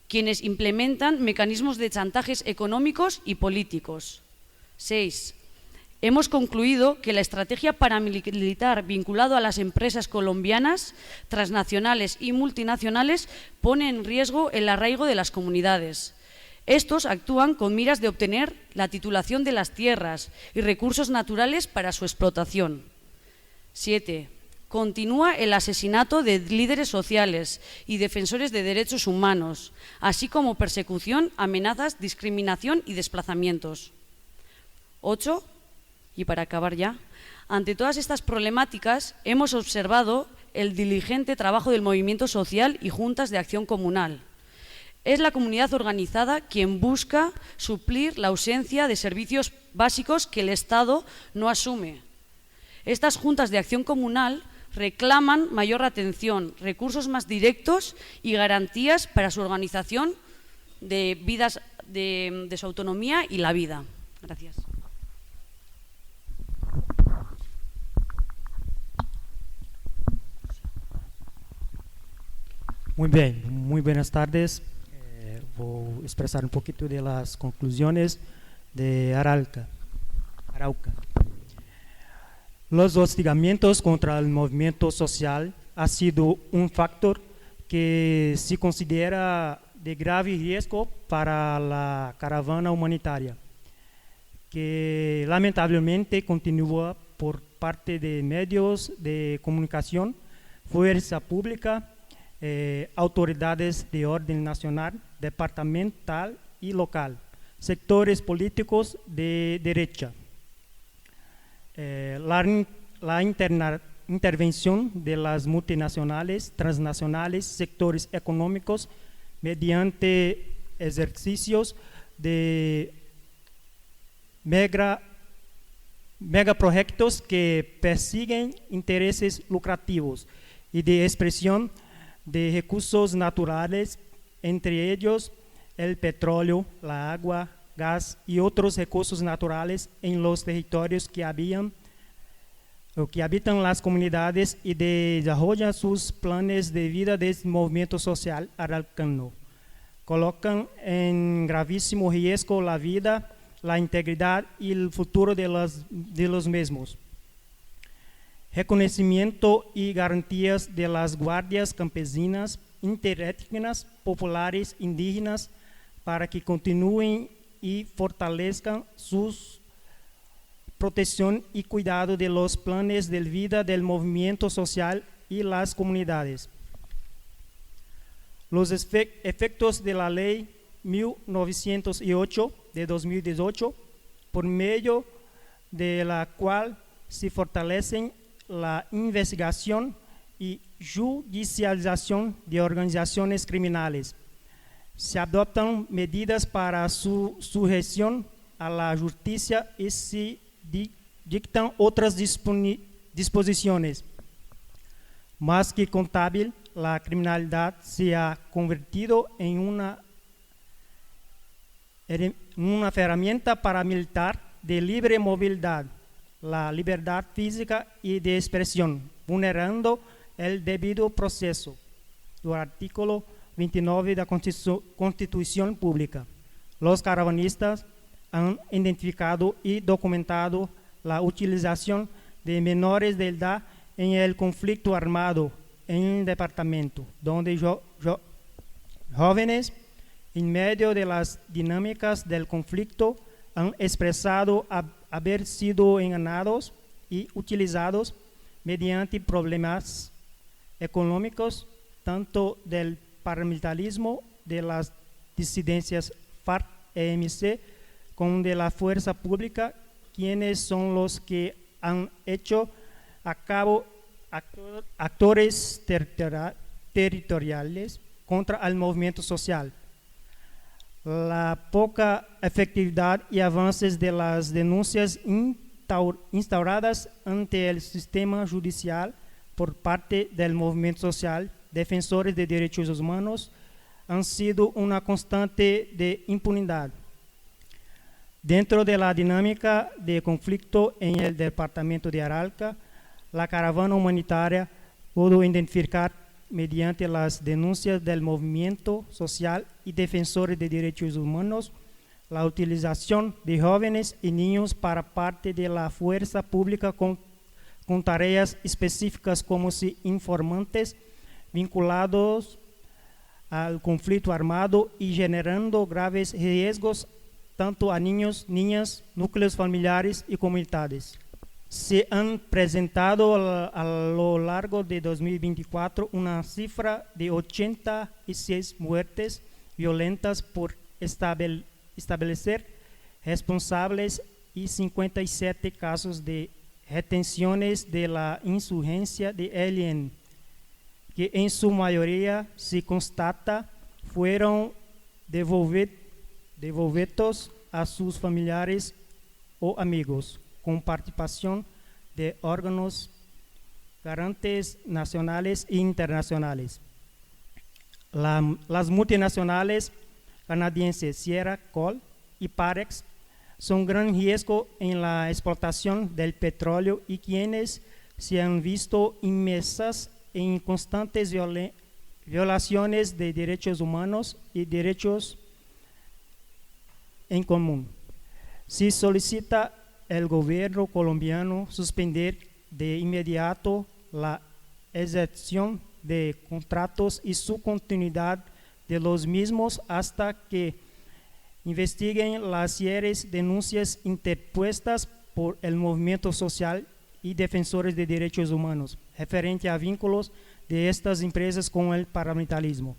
quienes implementan mecanismos de chantajes económicos y políticos. 6. Hemos concluido que la estrategia paramilitar vinculada a las empresas colombianas, transnacionales y multinacionales pone en riesgo el arraigo de las comunidades. Estos actúan con miras de obtener la titulación de las tierras y recursos naturales para su explotación. 7. Continúa el asesinato de líderes sociales y defensores de derechos humanos, así como persecución, amenazas, discriminación y desplazamientos. 8. Y para acabar ya, ante todas estas problemáticas hemos observado el diligente trabajo del movimiento social y juntas de acción comunal. Es la comunidad organizada quien busca suplir la ausencia de servicios básicos que el Estado no asume. Estas juntas de acción comunal reclaman mayor atención, recursos más directos y garantías para su organización de su autonomía y la vida. Gracias. Muy bien, muy buenas tardes. Voy a expresar un poquito de las conclusiones de Arauca. Los hostigamientos contra el movimiento social ha sido un factor que se considera de grave riesgo para la caravana humanitaria, que lamentablemente continúa por parte de medios de comunicación, fuerza pública, autoridades de orden nacional, departamental y local, sectores políticos de derecha. La intervención de las multinacionales, transnacionales, sectores económicos mediante ejercicios de megaproyectos que persiguen intereses lucrativos y de expresión de recursos naturales, entre ellos el petróleo, la agua, gas y otros recursos naturales en los territorios que habitan las comunidades y desarrollan sus planes de vida del movimiento social araucano. Colocan en gravísimo riesgo la vida, la integridad y el futuro de los mismos. Reconocimiento y garantías de las guardias campesinas, interétnicas, populares, indígenas, para que continúen y fortalezcan su protección y cuidado de los planes de vida del movimiento social y las comunidades. Los efectos de la Ley 1908 de 2018, por medio de la cual se fortalecen la investigación y judicialización de organizaciones criminales. Se adoptan medidas para su sujeción a la justicia y se dictan otras disposiciones. Más que contable, la criminalidad se ha convertido en una herramienta paramilitar de libre movilidad, la libertad física y de expresión, vulnerando el debido proceso. Do artículo 29 de la Constitución Pública. Los caravanistas han identificado y documentado la utilización de menores de edad en el conflicto armado en el departamento, donde jóvenes, en medio de las dinámicas del conflicto, han expresado haber sido engañados y utilizados mediante problemas económicos, tanto del paramilitarismo de las disidencias FARC-EMC como de la fuerza pública, quienes son los que han hecho a cabo actores territoriales contra el movimiento social. La poca efectividad y avances de las denuncias instauradas ante el sistema judicial por parte del movimiento social, defensores de derechos humanos, han sido una constante de impunidad. Dentro de la dinámica de conflicto en el departamento de Arauca, la caravana humanitaria pudo identificar mediante las denuncias del movimiento social y defensores de derechos humanos la utilización de jóvenes y niños para parte de la fuerza pública con tareas específicas como si informantes vinculados al conflicto armado y generando graves riesgos tanto a niños, niñas, núcleos familiares y comunidades. Se han presentado a lo largo de 2024 una cifra de 86 muertes violentas por establecer responsables y 57 casos de retenciones de la insurgencia de ELN, que en su mayoría se constata fueron devolvidos a sus familiares o amigos, con participación de órganos garantes nacionales e internacionales. Las multinacionales canadienses Sierra, Col y Parex son gran riesgo en la explotación del petróleo y quienes se han visto inmersas en constantes violaciones de derechos humanos y derechos en común. Se solicita el gobierno colombiano suspender de inmediato la excepción de contratos y su continuidad de los mismos hasta que investiguen las serias denuncias interpuestas por el movimiento social y defensores de derechos humanos referente a vínculos de estas empresas con el paramilitarismo.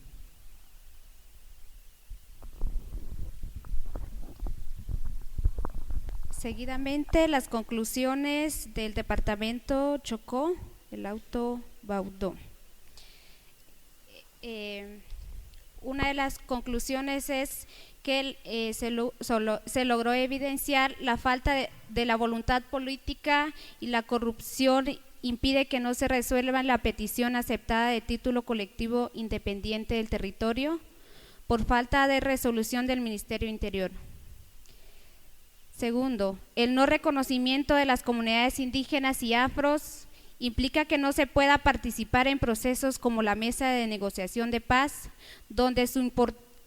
Seguidamente, las conclusiones del departamento Chocó, el Alto Baudó. Una de las conclusiones es que se logró evidenciar la falta de la voluntad política y la corrupción impide que no se resuelva la petición aceptada de título colectivo independiente del territorio por falta de resolución del Ministerio Interior. Segundo, el no reconocimiento de las comunidades indígenas y afros implica que no se pueda participar en procesos como la mesa de negociación de paz, donde su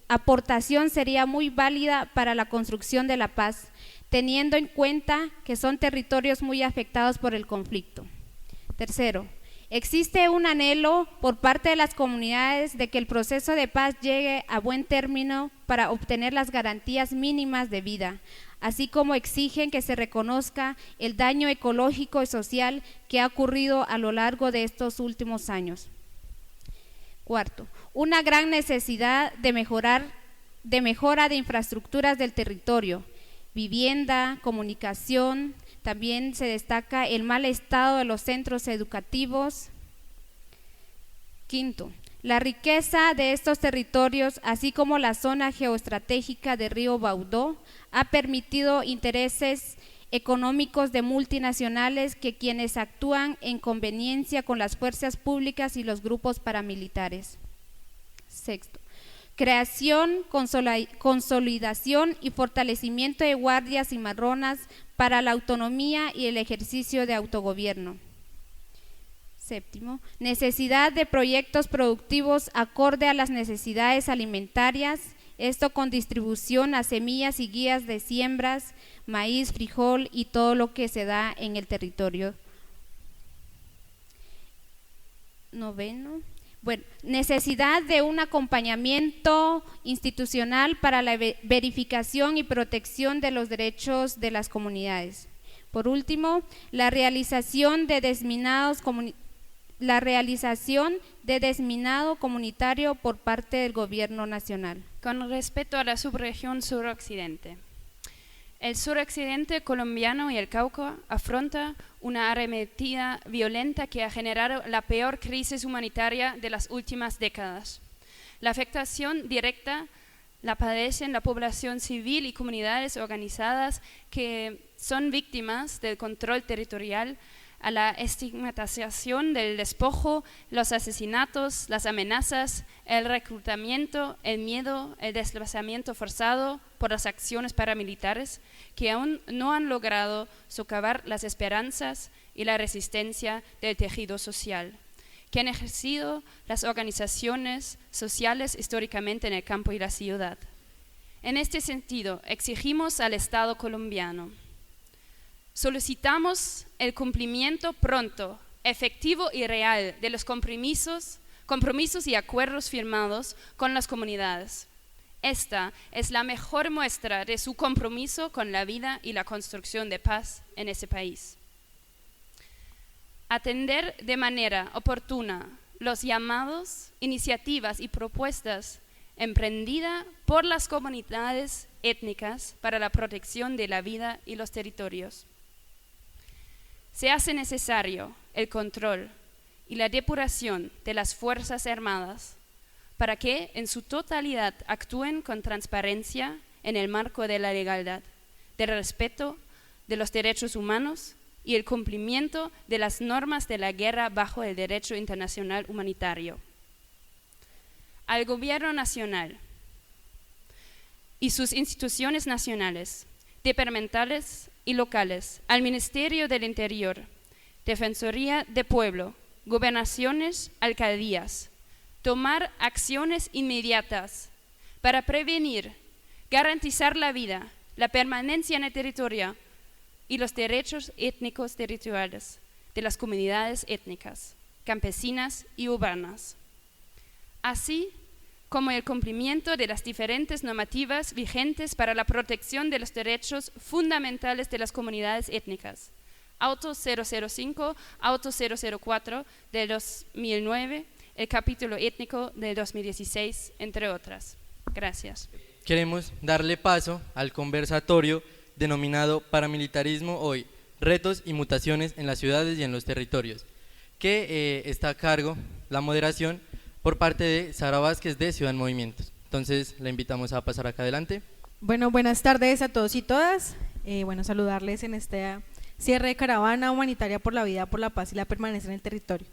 aportación sería muy válida para la construcción de la paz, teniendo en cuenta que son territorios muy afectados por el conflicto. Tercero, existe un anhelo por parte de las comunidades de que el proceso de paz llegue a buen término para obtener las garantías mínimas de vida, así como exigen que se reconozca el daño ecológico y social que ha ocurrido a lo largo de estos últimos años. Cuarto, una gran necesidad de mejora de infraestructuras del territorio, vivienda, comunicación. También se destaca el mal estado de los centros educativos. Quinto, la riqueza de estos territorios, así como la zona geoestratégica de Río Baudó, ha permitido intereses económicos de multinacionales que quienes actúan en conveniencia con las fuerzas públicas y los grupos paramilitares. Sexto, creación, consolidación y fortalecimiento de guardias y marronas para la autonomía y el ejercicio de autogobierno. Séptimo, necesidad de proyectos productivos acorde a las necesidades alimentarias, esto con distribución a semillas y guías de siembras, maíz, frijol y todo lo que se da en el territorio. Noveno, bueno, necesidad de un acompañamiento institucional para la verificación y protección de los derechos de las comunidades. Por último, la realización de desminado comunitario por parte del gobierno nacional. Con respecto a la subregión suroccidente, el suroccidente colombiano y el Cauca afronta una arremetida violenta que ha generado la peor crisis humanitaria de las últimas décadas. La afectación directa la padecen la población civil y comunidades organizadas que son víctimas del control territorial, a la estigmatización del despojo, los asesinatos, las amenazas, el reclutamiento, el miedo, el desplazamiento forzado por las acciones paramilitares que aún no han logrado socavar las esperanzas y la resistencia del tejido social, que han ejercido las organizaciones sociales históricamente en el campo y la ciudad. En este sentido, exigimos al Estado colombiano: solicitamos el cumplimiento pronto, efectivo y real de los compromisos y acuerdos firmados con las comunidades. Esta es la mejor muestra de su compromiso con la vida y la construcción de paz en ese país. Atender de manera oportuna los llamados, iniciativas y propuestas emprendidas por las comunidades étnicas para la protección de la vida y los territorios. Se hace necesario el control y la depuración de las Fuerzas Armadas para que en su totalidad actúen con transparencia en el marco de la legalidad, del respeto de los derechos humanos y el cumplimiento de las normas de la guerra bajo el derecho internacional humanitario. Al Gobierno Nacional y sus instituciones nacionales, departamentales y locales, al Ministerio del Interior, Defensoría del Pueblo, gobernaciones, alcaldías, tomar acciones inmediatas para prevenir, garantizar la vida, la permanencia en el territorio y los derechos étnicos territoriales de las comunidades étnicas, campesinas y urbanas, así como el cumplimiento de las diferentes normativas vigentes para la protección de los derechos fundamentales de las comunidades étnicas, Auto 005, Auto 004 del 2009, el capítulo étnico del 2016, entre otras. Gracias. Queremos darle paso al conversatorio denominado Paramilitarismo hoy, retos y mutaciones en las ciudades y en los territorios, que está a cargo la moderación por parte de Sara Vázquez de Ciudad en Movimientos. Entonces la invitamos a pasar acá adelante. Bueno, buenas tardes a todos y todas. Saludarles en este cierre de caravana humanitaria por la vida, por la paz y la permanencia en el territorio.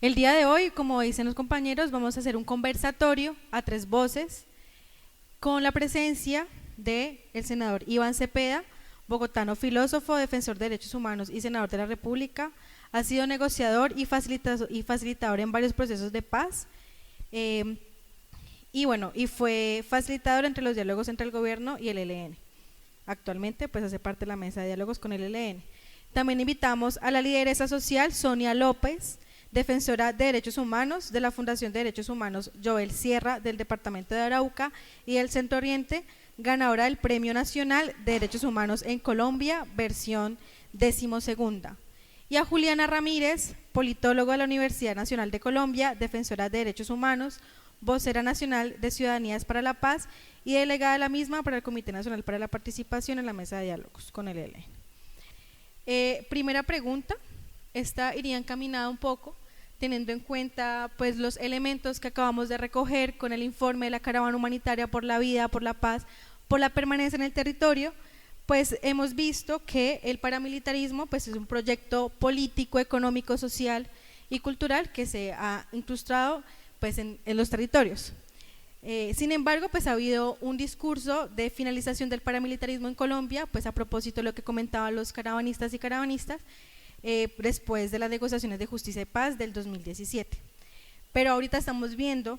El día de hoy, como dicen los compañeros, vamos a hacer un conversatorio a tres voces con la presencia del senador Iván Cepeda, bogotano, filósofo, defensor de derechos humanos y senador de la República. Ha sido negociador y facilitador en varios procesos de paz y fue facilitador entre los diálogos entre el gobierno y el ELN. Actualmente pues hace parte de la mesa de diálogos con el ELN. También invitamos a la lideresa social Sonia López, defensora de derechos humanos de la Fundación de Derechos Humanos Joel Sierra del departamento de Arauca y del Centro Oriente, ganadora del Premio Nacional de Derechos Humanos en Colombia, versión 12ª. Y a Juliana Ramírez, politólogo de la Universidad Nacional de Colombia, defensora de derechos humanos, vocera nacional de Ciudadanías para la Paz y delegada de la misma para el Comité Nacional para la Participación en la Mesa de Diálogos con el ELN. Primera pregunta, esta iría encaminada un poco teniendo en cuenta pues los elementos que acabamos de recoger con el informe de la Caravana Humanitaria por la Vida, por la Paz, por la permanencia en el territorio, pues hemos visto que el paramilitarismo pues es un proyecto político, económico, social y cultural que se ha incrustado pues en los territorios. Sin embargo, pues ha habido un discurso de finalización del paramilitarismo en Colombia, pues a propósito de lo que comentaban los caravanistas y caravanistas, después de las negociaciones de justicia y paz del 2017. Pero ahorita estamos viendo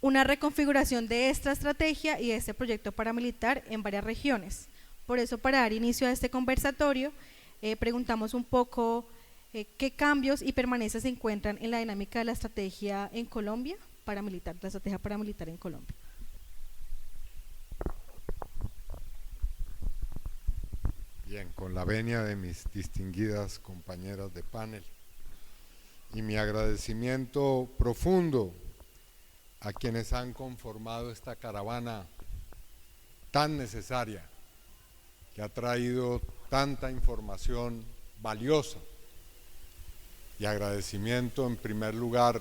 una reconfiguración de esta estrategia y de este proyecto paramilitar en varias regiones. Por eso, para dar inicio a este conversatorio, preguntamos un poco qué cambios y permanencias se encuentran en la dinámica de la estrategia en Colombia, paramilitar, la estrategia paramilitar en Colombia. Bien, con la venia de mis distinguidas compañeras de panel y mi agradecimiento profundo a quienes han conformado esta caravana tan necesaria, que ha traído tanta información valiosa, y agradecimiento en primer lugar,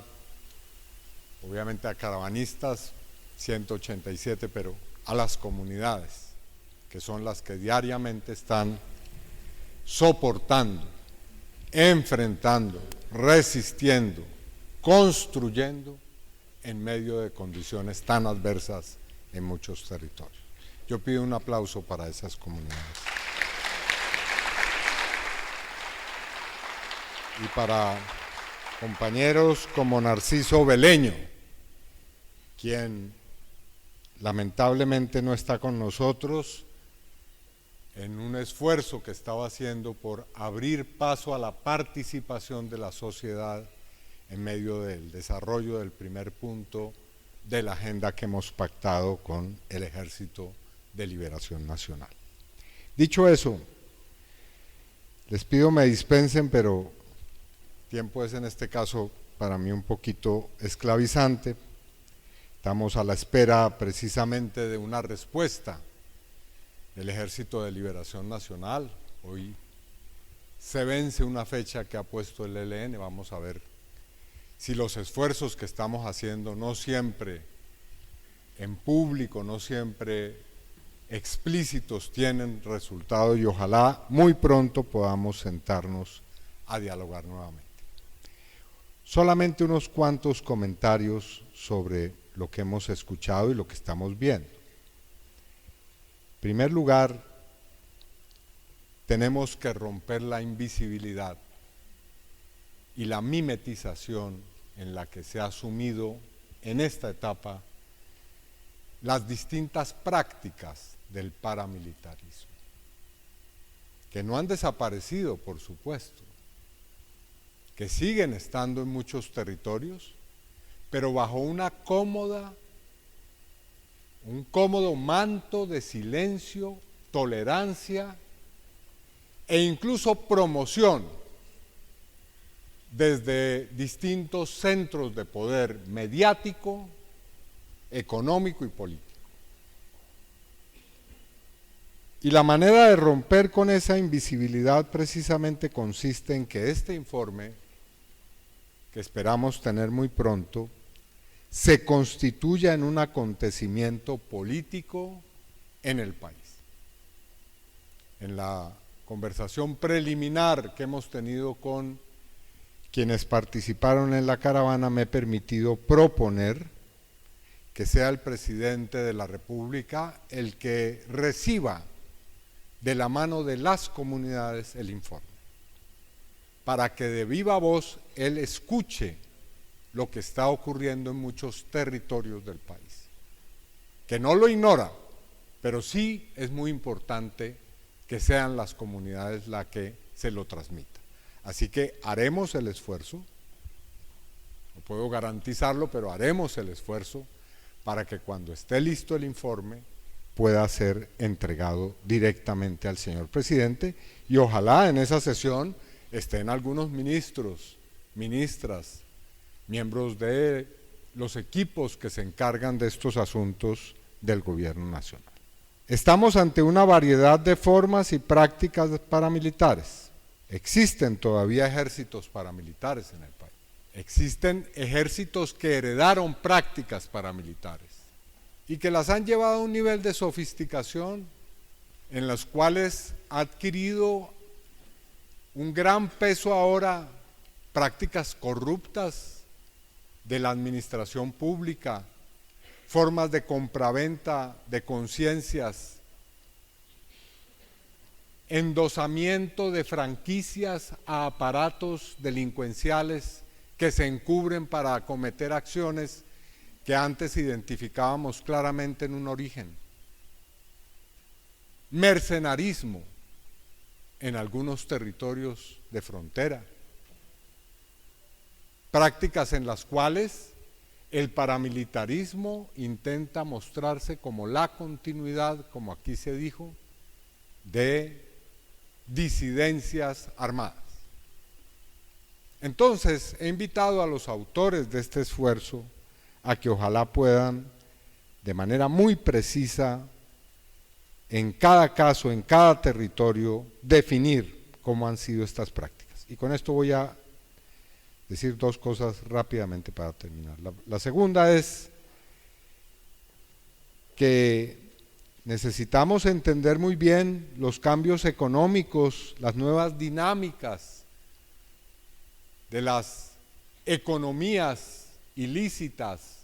obviamente a caravanistas, 187, pero a las comunidades, que son las que diariamente están soportando, enfrentando, resistiendo, construyendo en medio de condiciones tan adversas en muchos territorios. Yo pido un aplauso para esas comunidades. Y para compañeros como Narciso Beleño, quien lamentablemente no está con nosotros, en un esfuerzo que estaba haciendo por abrir paso a la participación de la sociedad en medio del desarrollo del primer punto de la agenda que hemos pactado con el Ejército de Liberación Nacional. Dicho eso, les pido me dispensen, pero tiempo es en este caso para mí un poquito esclavizante. Estamos a la espera precisamente de una respuesta del Ejército de Liberación Nacional. Hoy se vence una fecha que ha puesto el ELN, vamos a ver si los esfuerzos que estamos haciendo, no siempre en público, no siempre explícitos, tienen resultado, y ojalá muy pronto podamos sentarnos a dialogar nuevamente. Solamente unos cuantos comentarios sobre lo que hemos escuchado y lo que estamos viendo. En primer lugar, tenemos que romper la invisibilidad y la mimetización en la que se ha asumido en esta etapa las distintas prácticas del paramilitarismo, que no han desaparecido, por supuesto, que siguen estando en muchos territorios, pero bajo un cómodo manto de silencio, tolerancia e incluso promoción desde distintos centros de poder mediático, económico y político. Y la manera de romper con esa invisibilidad precisamente consiste en que este informe, que esperamos tener muy pronto, se constituya en un acontecimiento político en el país. En la conversación preliminar que hemos tenido con quienes participaron en la caravana, me he permitido proponer que sea el presidente de la República el que reciba de la mano de las comunidades el informe, para que de viva voz él escuche lo que está ocurriendo en muchos territorios del país, que no lo ignora, pero sí es muy importante que sean las comunidades las que se lo transmitan. Así que haremos el esfuerzo, no puedo garantizarlo, pero haremos el esfuerzo para que cuando esté listo el informe pueda ser entregado directamente al señor presidente, y ojalá en esa sesión estén algunos ministros, ministras, miembros de los equipos que se encargan de estos asuntos del gobierno nacional. Estamos ante una variedad de formas y prácticas paramilitares. Existen todavía ejércitos paramilitares en el país. Existen ejércitos que heredaron prácticas paramilitares. y que las han llevado a un nivel de sofisticación en los cuales ha adquirido un gran peso ahora prácticas corruptas de la administración pública, formas de compraventa de conciencias, endosamiento de franquicias a aparatos delincuenciales que se encubren para cometer acciones que antes identificábamos claramente en un origen. Mercenarismo en algunos territorios de frontera. Prácticas en las cuales el paramilitarismo intenta mostrarse como la continuidad, como aquí se dijo, de disidencias armadas. Entonces, he invitado a los autores de este esfuerzo a que ojalá puedan, de manera muy precisa, en cada caso, en cada territorio, definir cómo han sido estas prácticas. Y con esto voy a decir dos cosas rápidamente para terminar. La segunda es que necesitamos entender muy bien los cambios económicos, las nuevas dinámicas de las economías ilícitas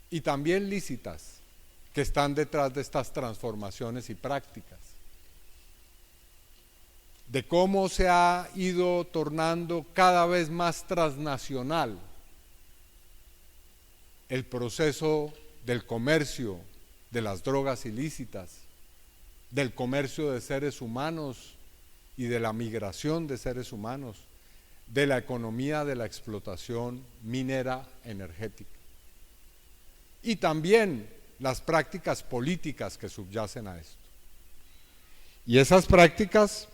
y también lícitas que están detrás de estas transformaciones y prácticas, de cómo se ha ido tornando cada vez más transnacional el proceso del comercio de las drogas ilícitas, del comercio de seres humanos y de la migración de seres humanos, de la economía de la explotación minera energética. Y también las prácticas políticas que subyacen a esto. Y esas prácticas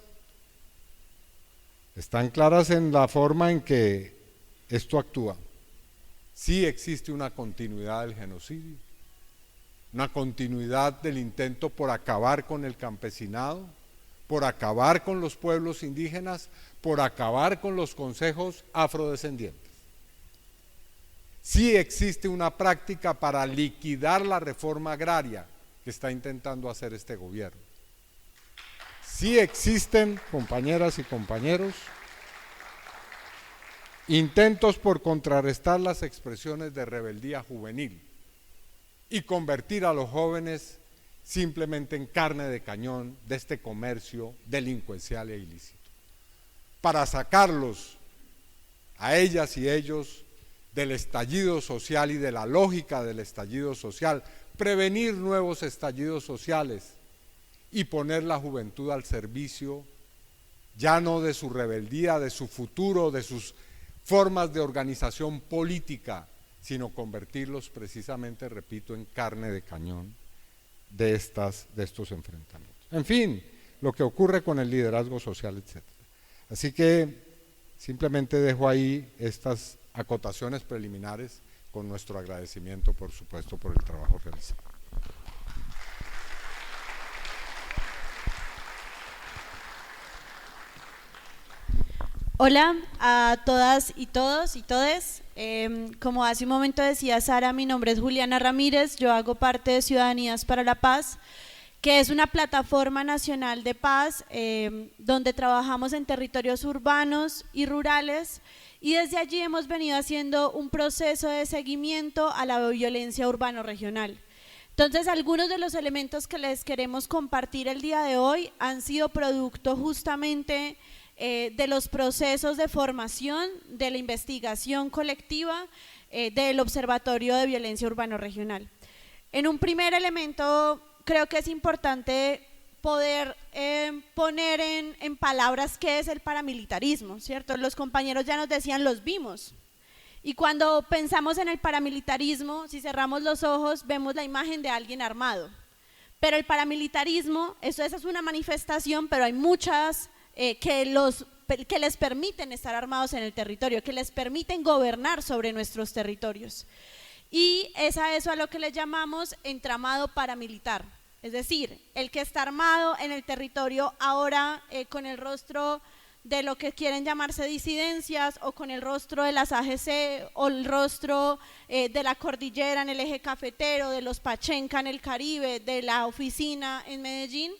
están claras en la forma en que esto actúa. Sí existe una continuidad del genocidio, una continuidad del intento por acabar con el campesinado, por acabar con los pueblos indígenas, por acabar con los consejos afrodescendientes. Sí existe una práctica para liquidar la reforma agraria que está intentando hacer este gobierno. Sí existen, compañeras y compañeros, intentos por contrarrestar las expresiones de rebeldía juvenil y convertir a los jóvenes simplemente en carne de cañón de este comercio delincuencial e ilícito, para sacarlos a ellas y ellos del estallido social y de la lógica del estallido social, prevenir nuevos estallidos sociales y poner la juventud al servicio ya no de su rebeldía, de su futuro, de sus formas de organización política, sino convertirlos precisamente, repito, en carne de cañón de estos enfrentamientos. En fin, lo que ocurre con el liderazgo social, etc. Así que simplemente dejo ahí estas acotaciones preliminares con nuestro agradecimiento, por supuesto, por el trabajo realizado. Hola a todas y todos y todes. Como hace un momento decía Sara, mi nombre es Juliana Ramírez, yo hago parte de Ciudadanías para la Paz, que es una plataforma nacional de paz donde trabajamos en territorios urbanos y rurales, y desde allí hemos venido haciendo un proceso de seguimiento a la violencia urbano-regional. Entonces, algunos de los elementos que les queremos compartir el día de hoy han sido producto justamente de los procesos de formación, de la investigación colectiva, del Observatorio de Violencia Urbano-Regional. En un primer elemento, creo que es importante poder poner en palabras qué es el paramilitarismo, ¿cierto? Los compañeros ya nos decían, los vimos. Y cuando pensamos en el paramilitarismo, si cerramos los ojos, vemos la imagen de alguien armado. Pero el paramilitarismo, esa es una manifestación, pero hay muchas que les permiten estar armados en el territorio, que les permiten gobernar sobre nuestros territorios. Y es a eso a lo que le llamamos entramado paramilitar. Es decir, el que está armado en el territorio ahora con el rostro de lo que quieren llamarse disidencias, o con el rostro de las AGC, o el rostro de la cordillera en el eje cafetero, de los Pachenca en el Caribe, de la oficina en Medellín,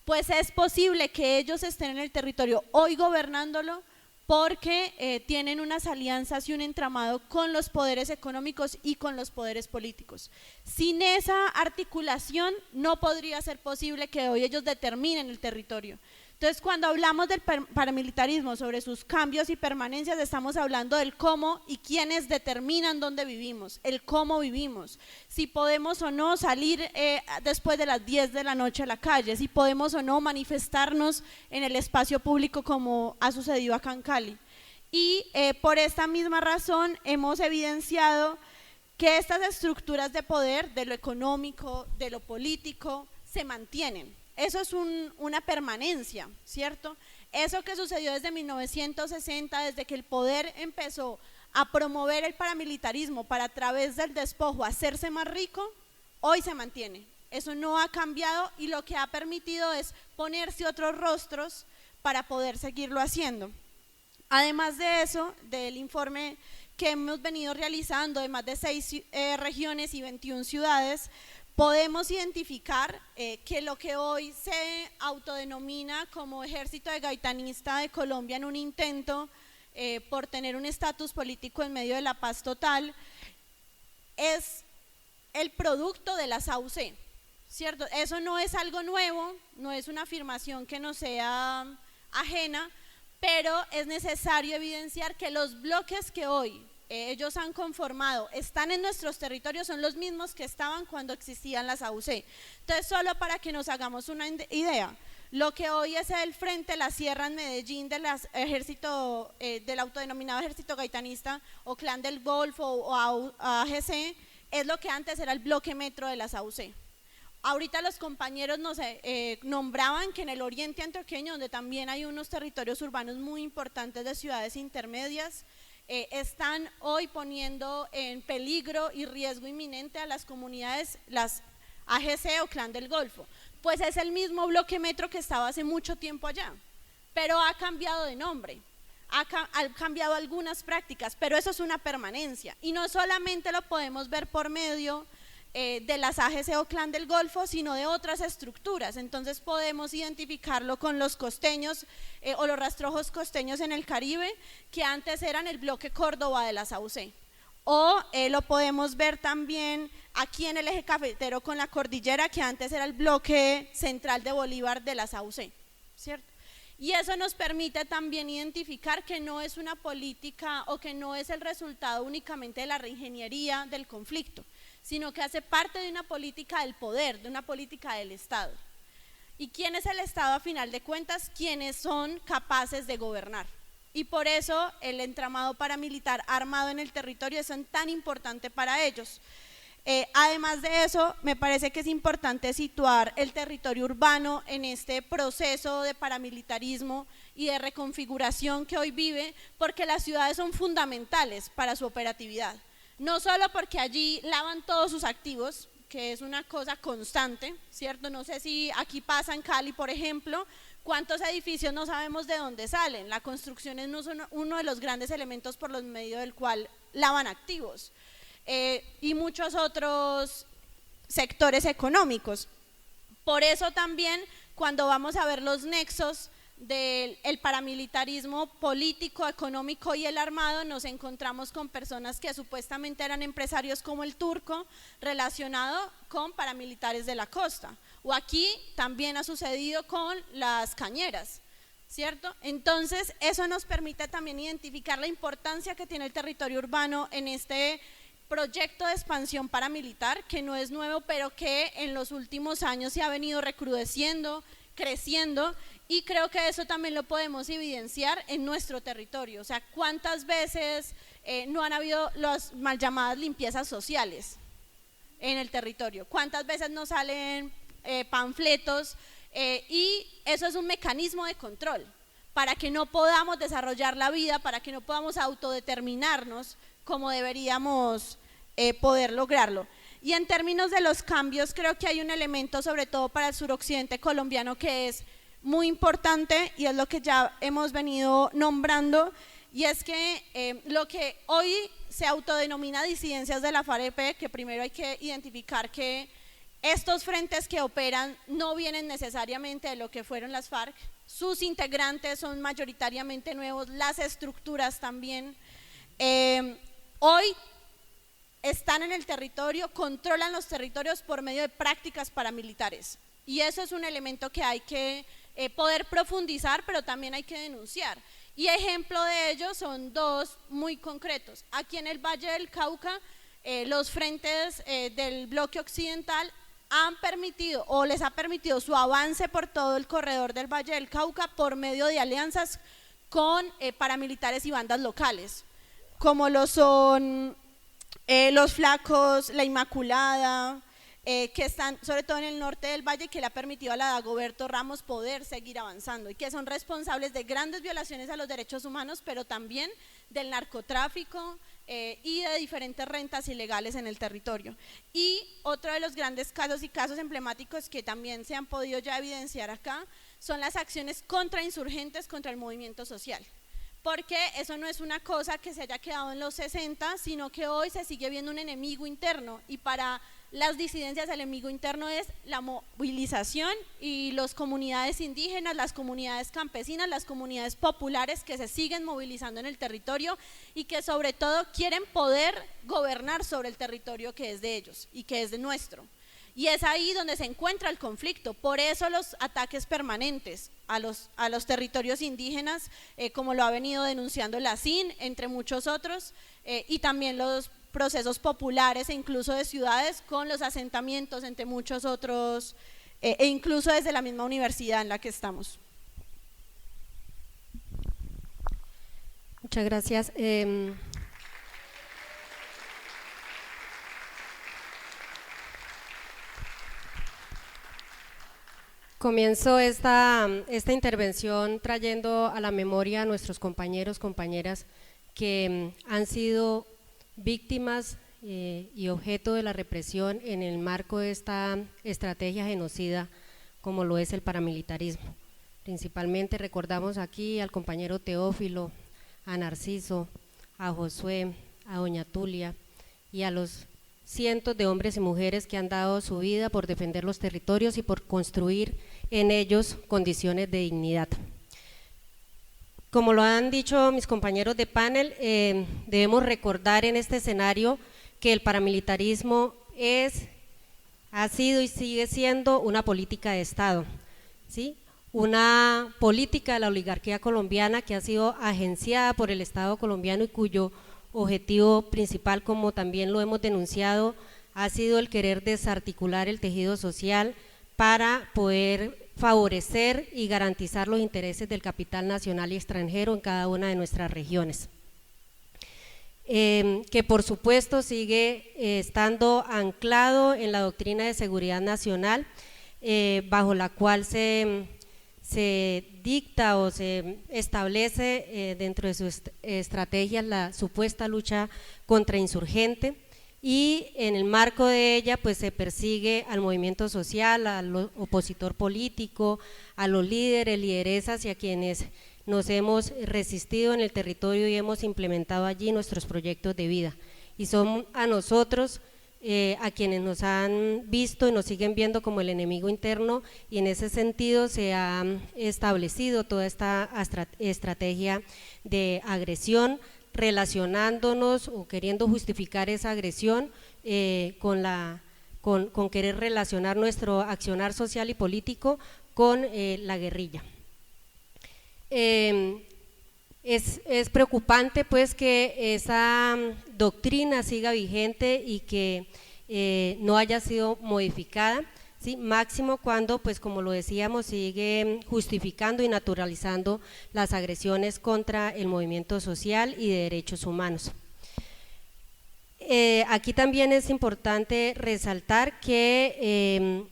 pues es posible que ellos estén en el territorio hoy gobernándolo porque tienen unas alianzas y un entramado con los poderes económicos y con los poderes políticos. Sin esa articulación no podría ser posible que hoy ellos determinen el territorio. Entonces, cuando hablamos del paramilitarismo, sobre sus cambios y permanencias, estamos hablando del cómo y quiénes determinan dónde vivimos, el cómo vivimos, si podemos o no salir después de las 10 de la noche a la calle, si podemos o no manifestarnos en el espacio público como ha sucedido acá en Cali. Y por esta misma razón hemos evidenciado que estas estructuras de poder, de lo económico, de lo político, se mantienen. Eso es una permanencia, ¿cierto? Eso que sucedió desde 1960, desde que el poder empezó a promover el paramilitarismo para, a través del despojo, hacerse más rico, hoy se mantiene. Eso no ha cambiado, y lo que ha permitido es ponerse otros rostros para poder seguirlo haciendo. Además de eso, del informe que hemos venido realizando de más de 6 regiones y 21 ciudades, podemos identificar que lo que hoy se autodenomina como Ejército de Gaitanista de Colombia, en un intento por tener un estatus político en medio de la paz total, es el producto de las AUC, ¿cierto? Eso no es algo nuevo, no es una afirmación que nos sea ajena, pero es necesario evidenciar que los bloques que hoy ellos han conformado, están en nuestros territorios, son los mismos que estaban cuando existían las AUC. Entonces, solo para que nos hagamos una idea, lo que hoy es el Frente La Sierra en Medellín del autodenominado Ejército Gaitanista o Clan del Golfo o AGC, es lo que antes era el bloque metro de las AUC. Ahorita los compañeros nos nombraban que en el oriente antioqueño, donde también hay unos territorios urbanos muy importantes de ciudades intermedias, están hoy poniendo en peligro y riesgo inminente a las comunidades, las AGC o Clan del Golfo. Pues es el mismo bloque metro que estaba hace mucho tiempo allá, pero ha cambiado de nombre, ha cambiado algunas prácticas, pero eso es una permanencia, y no solamente lo podemos ver por medio de las AGC o Clan del Golfo, sino de otras estructuras. Entonces podemos identificarlo con los costeños o los rastrojos costeños en el Caribe, que antes eran el bloque Córdoba de las AUC, o lo podemos ver también aquí en el eje cafetero con la cordillera, que antes era el bloque central de Bolívar de las AUC, ¿cierto? Y eso nos permite también identificar que no es una política o que no es el resultado únicamente de la reingeniería del conflicto, sino que hace parte de una política del poder, de una política del Estado. ¿Y quién es el Estado a final de cuentas? Quienes son capaces de gobernar. Y por eso el entramado paramilitar armado en el territorio es tan importante para ellos. Además de eso, me parece que es importante situar el territorio urbano en este proceso de paramilitarismo y de reconfiguración que hoy vive, porque las ciudades son fundamentales para su operatividad. No solo porque allí lavan todos sus activos, que es una cosa constante, ¿cierto? No sé si aquí pasa en Cali, por ejemplo, cuántos edificios no sabemos de dónde salen. La construcción es uno de los grandes elementos por los medios del cual lavan activos, y muchos otros sectores económicos. Por eso también, cuando vamos a ver los nexos del paramilitarismo político, económico y el armado, nos encontramos con personas que supuestamente eran empresarios como el Turco, relacionado con paramilitares de la costa, o aquí también ha sucedido con las cañeras, ¿cierto? Entonces eso nos permite también identificar la importancia que tiene el territorio urbano en este proyecto de expansión paramilitar, que no es nuevo, pero que en los últimos años se ha venido recrudeciendo, creciendo, y creo que eso también lo podemos evidenciar en nuestro territorio. O sea, ¿cuántas veces no han habido las mal llamadas limpiezas sociales en el territorio? ¿Cuántas veces no salen panfletos? Y eso es un mecanismo de control para que no podamos desarrollar la vida, para que no podamos autodeterminarnos como deberíamos poder lograrlo. Y en términos de los cambios, creo que hay un elemento, sobre todo para el suroccidente colombiano, que es muy importante y es lo que ya hemos venido nombrando, y es que lo que hoy se autodenomina disidencias de la FARC, que primero hay que identificar que estos frentes que operan no vienen necesariamente de lo que fueron las FARC, sus integrantes son mayoritariamente nuevos, las estructuras también. Hoy están en el territorio, controlan los territorios por medio de prácticas paramilitares, y eso es un elemento que hay que poder profundizar, pero también hay que denunciar. Y ejemplo de ello son dos muy concretos. Aquí en el Valle del Cauca, los frentes del bloque occidental han permitido o les ha permitido su avance por todo el corredor del Valle del Cauca por medio de alianzas con paramilitares y bandas locales, como lo son los Flacos, la Inmaculada, que están sobre todo en el norte del valle, que le ha permitido a la Dagoberto Ramos poder seguir avanzando y que son responsables de grandes violaciones a los derechos humanos, pero también del narcotráfico y de diferentes rentas ilegales en el territorio. Y otro de los grandes casos y casos emblemáticos que también se han podido ya evidenciar acá son las acciones contra insurgentes contra el movimiento social, porque eso no es una cosa que se haya quedado en los 60, sino que hoy se sigue viendo un enemigo interno, y para las disidencias el enemigo interno es la movilización y las comunidades indígenas, las comunidades campesinas, las comunidades populares que se siguen movilizando en el territorio y que sobre todo quieren poder gobernar sobre el territorio que es de ellos y que es de nuestro. Y es ahí donde se encuentra el conflicto, por eso los ataques permanentes a los territorios indígenas, como lo ha venido denunciando la CIN, entre muchos otros, y también los procesos populares e incluso de ciudades con los asentamientos, entre muchos otros, e incluso desde la misma universidad en la que estamos. Muchas gracias. Comienzo esta intervención trayendo a la memoria a nuestros compañeros, compañeras que han sido víctimas y objeto de la represión en el marco de esta estrategia genocida como lo es el paramilitarismo. Principalmente recordamos aquí al compañero Teófilo, a Narciso, a Josué, a doña Tulia y a los cientos de hombres y mujeres que han dado su vida por defender los territorios y por construir en ellos condiciones de dignidad. Como lo han dicho mis compañeros de panel, debemos recordar en este escenario que el paramilitarismo ha sido y sigue siendo una política de Estado, ¿sí? Una política de la oligarquía colombiana que ha sido agenciada por el Estado colombiano y cuyo objetivo principal, como también lo hemos denunciado, ha sido el querer desarticular el tejido social para poder favorecer y garantizar los intereses del capital nacional y extranjero en cada una de nuestras regiones. Que por supuesto sigue estando anclado en la doctrina de seguridad nacional, bajo la cual se dicta o se establece dentro de sus estrategias la supuesta lucha contra insurgente, y en el marco de ella pues se persigue al movimiento social, al opositor político, a los líderes, lideresas y a quienes nos hemos resistido en el territorio y hemos implementado allí nuestros proyectos de vida, y son a nosotros a quienes nos han visto y nos siguen viendo como el enemigo interno, y en ese sentido se ha establecido toda esta estrategia de agresión, relacionándonos o queriendo justificar esa agresión con querer relacionar nuestro accionar social y político con la guerrilla. Es preocupante pues que esa doctrina siga vigente y que no haya sido modificada, ¿sí? Máximo cuando, pues como lo decíamos, sigue justificando y naturalizando las agresiones contra el movimiento social y de derechos humanos. Aquí también es importante resaltar que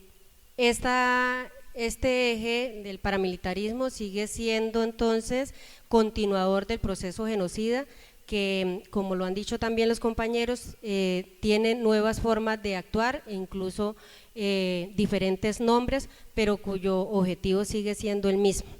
este eje del paramilitarismo sigue siendo entonces continuador del proceso genocida que, como lo han dicho también los compañeros, tienen nuevas formas de actuar e incluso diferentes nombres, pero cuyo objetivo sigue siendo el mismo.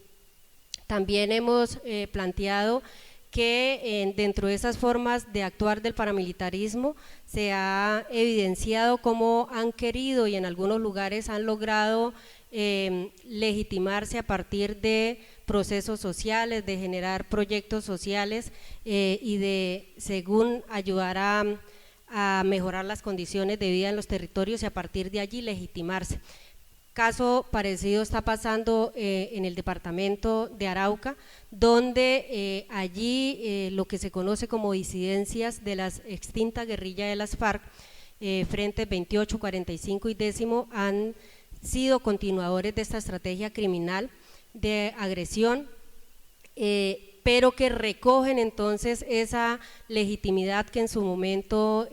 También hemos planteado que dentro de esas formas de actuar del paramilitarismo se ha evidenciado cómo han querido y en algunos lugares han logrado legitimarse a partir de procesos sociales, de generar proyectos sociales y de, según, ayudar a mejorar las condiciones de vida en los territorios y a partir de allí legitimarse. Caso parecido está pasando en el departamento de Arauca, donde allí lo que se conoce como disidencias de la extinta guerrilla de las FARC, Frente 28, 45 y 10, han sido continuadores de esta estrategia criminal de agresión, pero que recogen entonces esa legitimidad que en su momento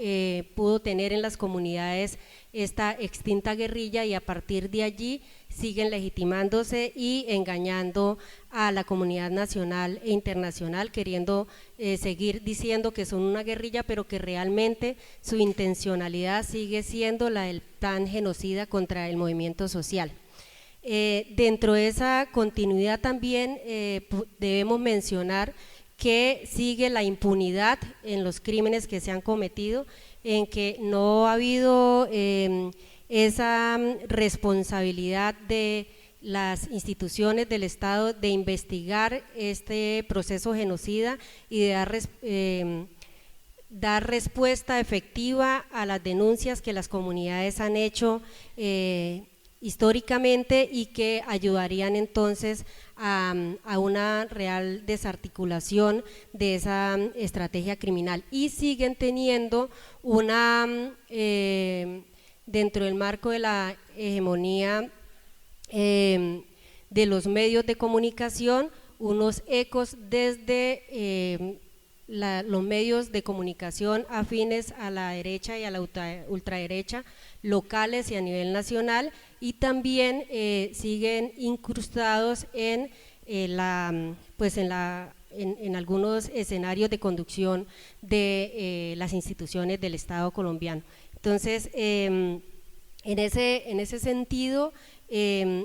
pudo tener en las comunidades esta extinta guerrilla, y a partir de allí siguen legitimándose y engañando a la comunidad nacional e internacional, queriendo seguir diciendo que son una guerrilla, pero que realmente su intencionalidad sigue siendo la del plan genocida contra el movimiento social. Dentro de esa continuidad también debemos mencionar que sigue la impunidad en los crímenes que se han cometido, en que no ha habido esa responsabilidad de las instituciones del Estado de investigar este proceso genocida y de dar respuesta efectiva a las denuncias que las comunidades han hecho históricamente y que ayudarían entonces a una real desarticulación de esa estrategia criminal, y siguen teniendo una, dentro del marco de la hegemonía de los medios de comunicación, unos ecos desde los medios de comunicación afines a la derecha y a la ultraderecha, locales y a nivel nacional, y también siguen incrustados en algunos escenarios de conducción de las instituciones del Estado colombiano. Entonces, en ese sentido,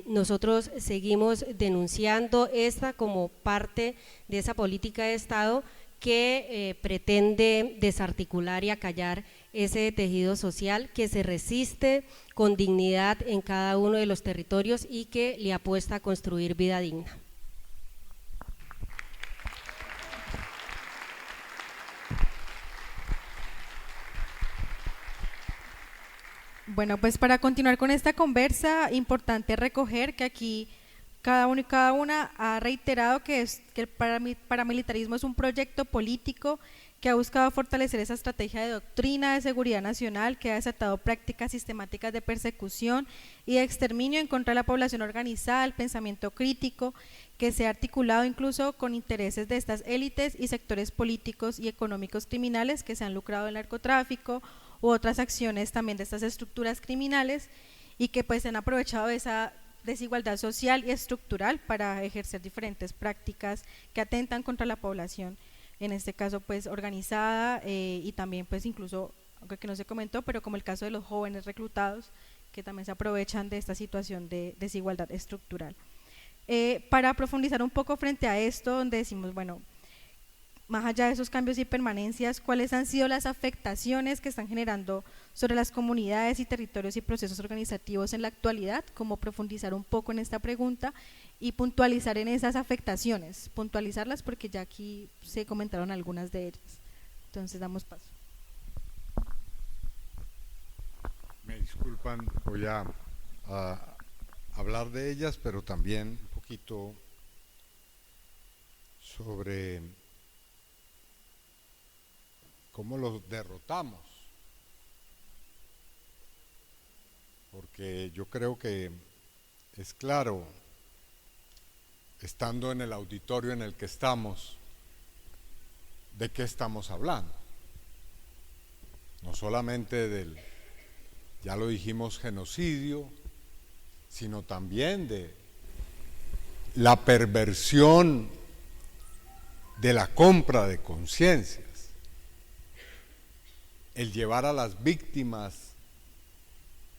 nosotros seguimos denunciando esta como parte de esa política de Estado que pretende desarticular y acallar ese tejido social que se resiste con dignidad en cada uno de los territorios y que le apuesta a construir vida digna. Bueno, pues para continuar con esta conversa, importante recoger que aquí cada uno y cada una ha reiterado que el paramilitarismo es un proyecto político que ha buscado fortalecer esa estrategia de doctrina de seguridad nacional, que ha desatado prácticas sistemáticas de persecución y de exterminio en contra de la población organizada, el pensamiento crítico, que se ha articulado incluso con intereses de estas élites y sectores políticos y económicos criminales que se han lucrado del narcotráfico u otras acciones también de estas estructuras criminales, y que pues han aprovechado esa desigualdad social y estructural para ejercer diferentes prácticas que atentan contra la población, en este caso pues organizada y también pues incluso, aunque no se comentó, pero como el caso de los jóvenes reclutados que también se aprovechan de esta situación de desigualdad estructural. Para profundizar un poco frente a esto, donde decimos, bueno, más allá de esos cambios y permanencias, ¿cuáles han sido las afectaciones que están generando sobre las comunidades y territorios y procesos organizativos en la actualidad? Como profundizar un poco en esta pregunta y puntualizar en esas afectaciones, puntualizarlas porque ya aquí se comentaron algunas de ellas. Entonces damos paso. Me disculpan, voy a hablar de ellas, pero también un poquito sobre cómo los derrotamos, porque yo creo que es claro, estando en el auditorio en el que estamos, de qué estamos hablando. No solamente del, ya lo dijimos, genocidio, sino también de la perversión de la compra de conciencias. el llevar a las víctimas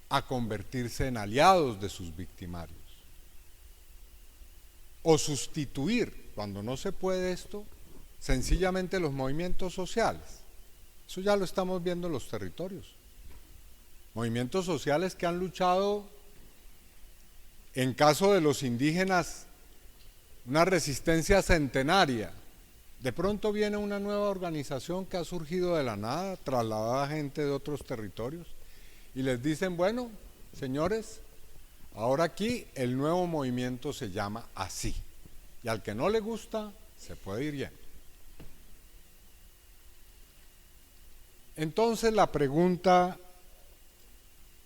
a convertirse en aliados de sus victimarios, o sustituir, cuando no se puede esto, sencillamente los movimientos sociales. Eso ya lo estamos viendo en los territorios. Movimientos sociales que han luchado, en caso de los indígenas, una resistencia centenaria. De pronto viene una nueva organización que ha surgido de la nada, trasladada a gente de otros territorios, y les dicen, bueno, señores, ahora aquí el nuevo movimiento se llama así, y al que no le gusta, se puede ir yendo. Entonces la pregunta,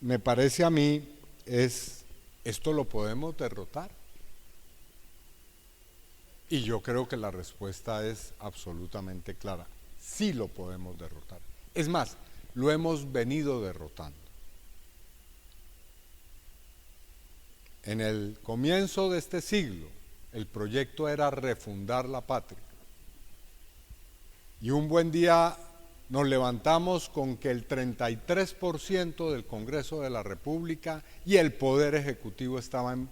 me parece a mí, es, ¿esto lo podemos derrotar? Y yo creo que la respuesta es absolutamente clara. Sí lo podemos derrotar. Es más, lo hemos venido derrotando. En el comienzo de este siglo, el proyecto era refundar la patria. Y un buen día nos levantamos con que el 33% del Congreso de la República y el Poder Ejecutivo estaban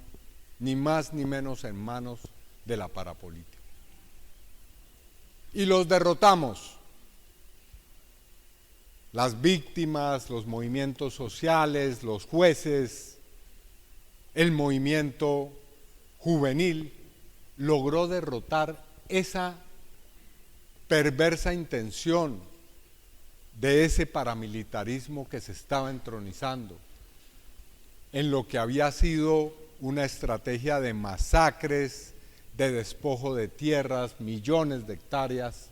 ni más ni menos en manos de la parapolítica. Y los derrotamos. Las víctimas, los movimientos sociales, los jueces, el movimiento juvenil logró derrotar esa perversa intención de ese paramilitarismo que se estaba entronizando en lo que había sido una estrategia de masacres, de despojo de tierras, millones de hectáreas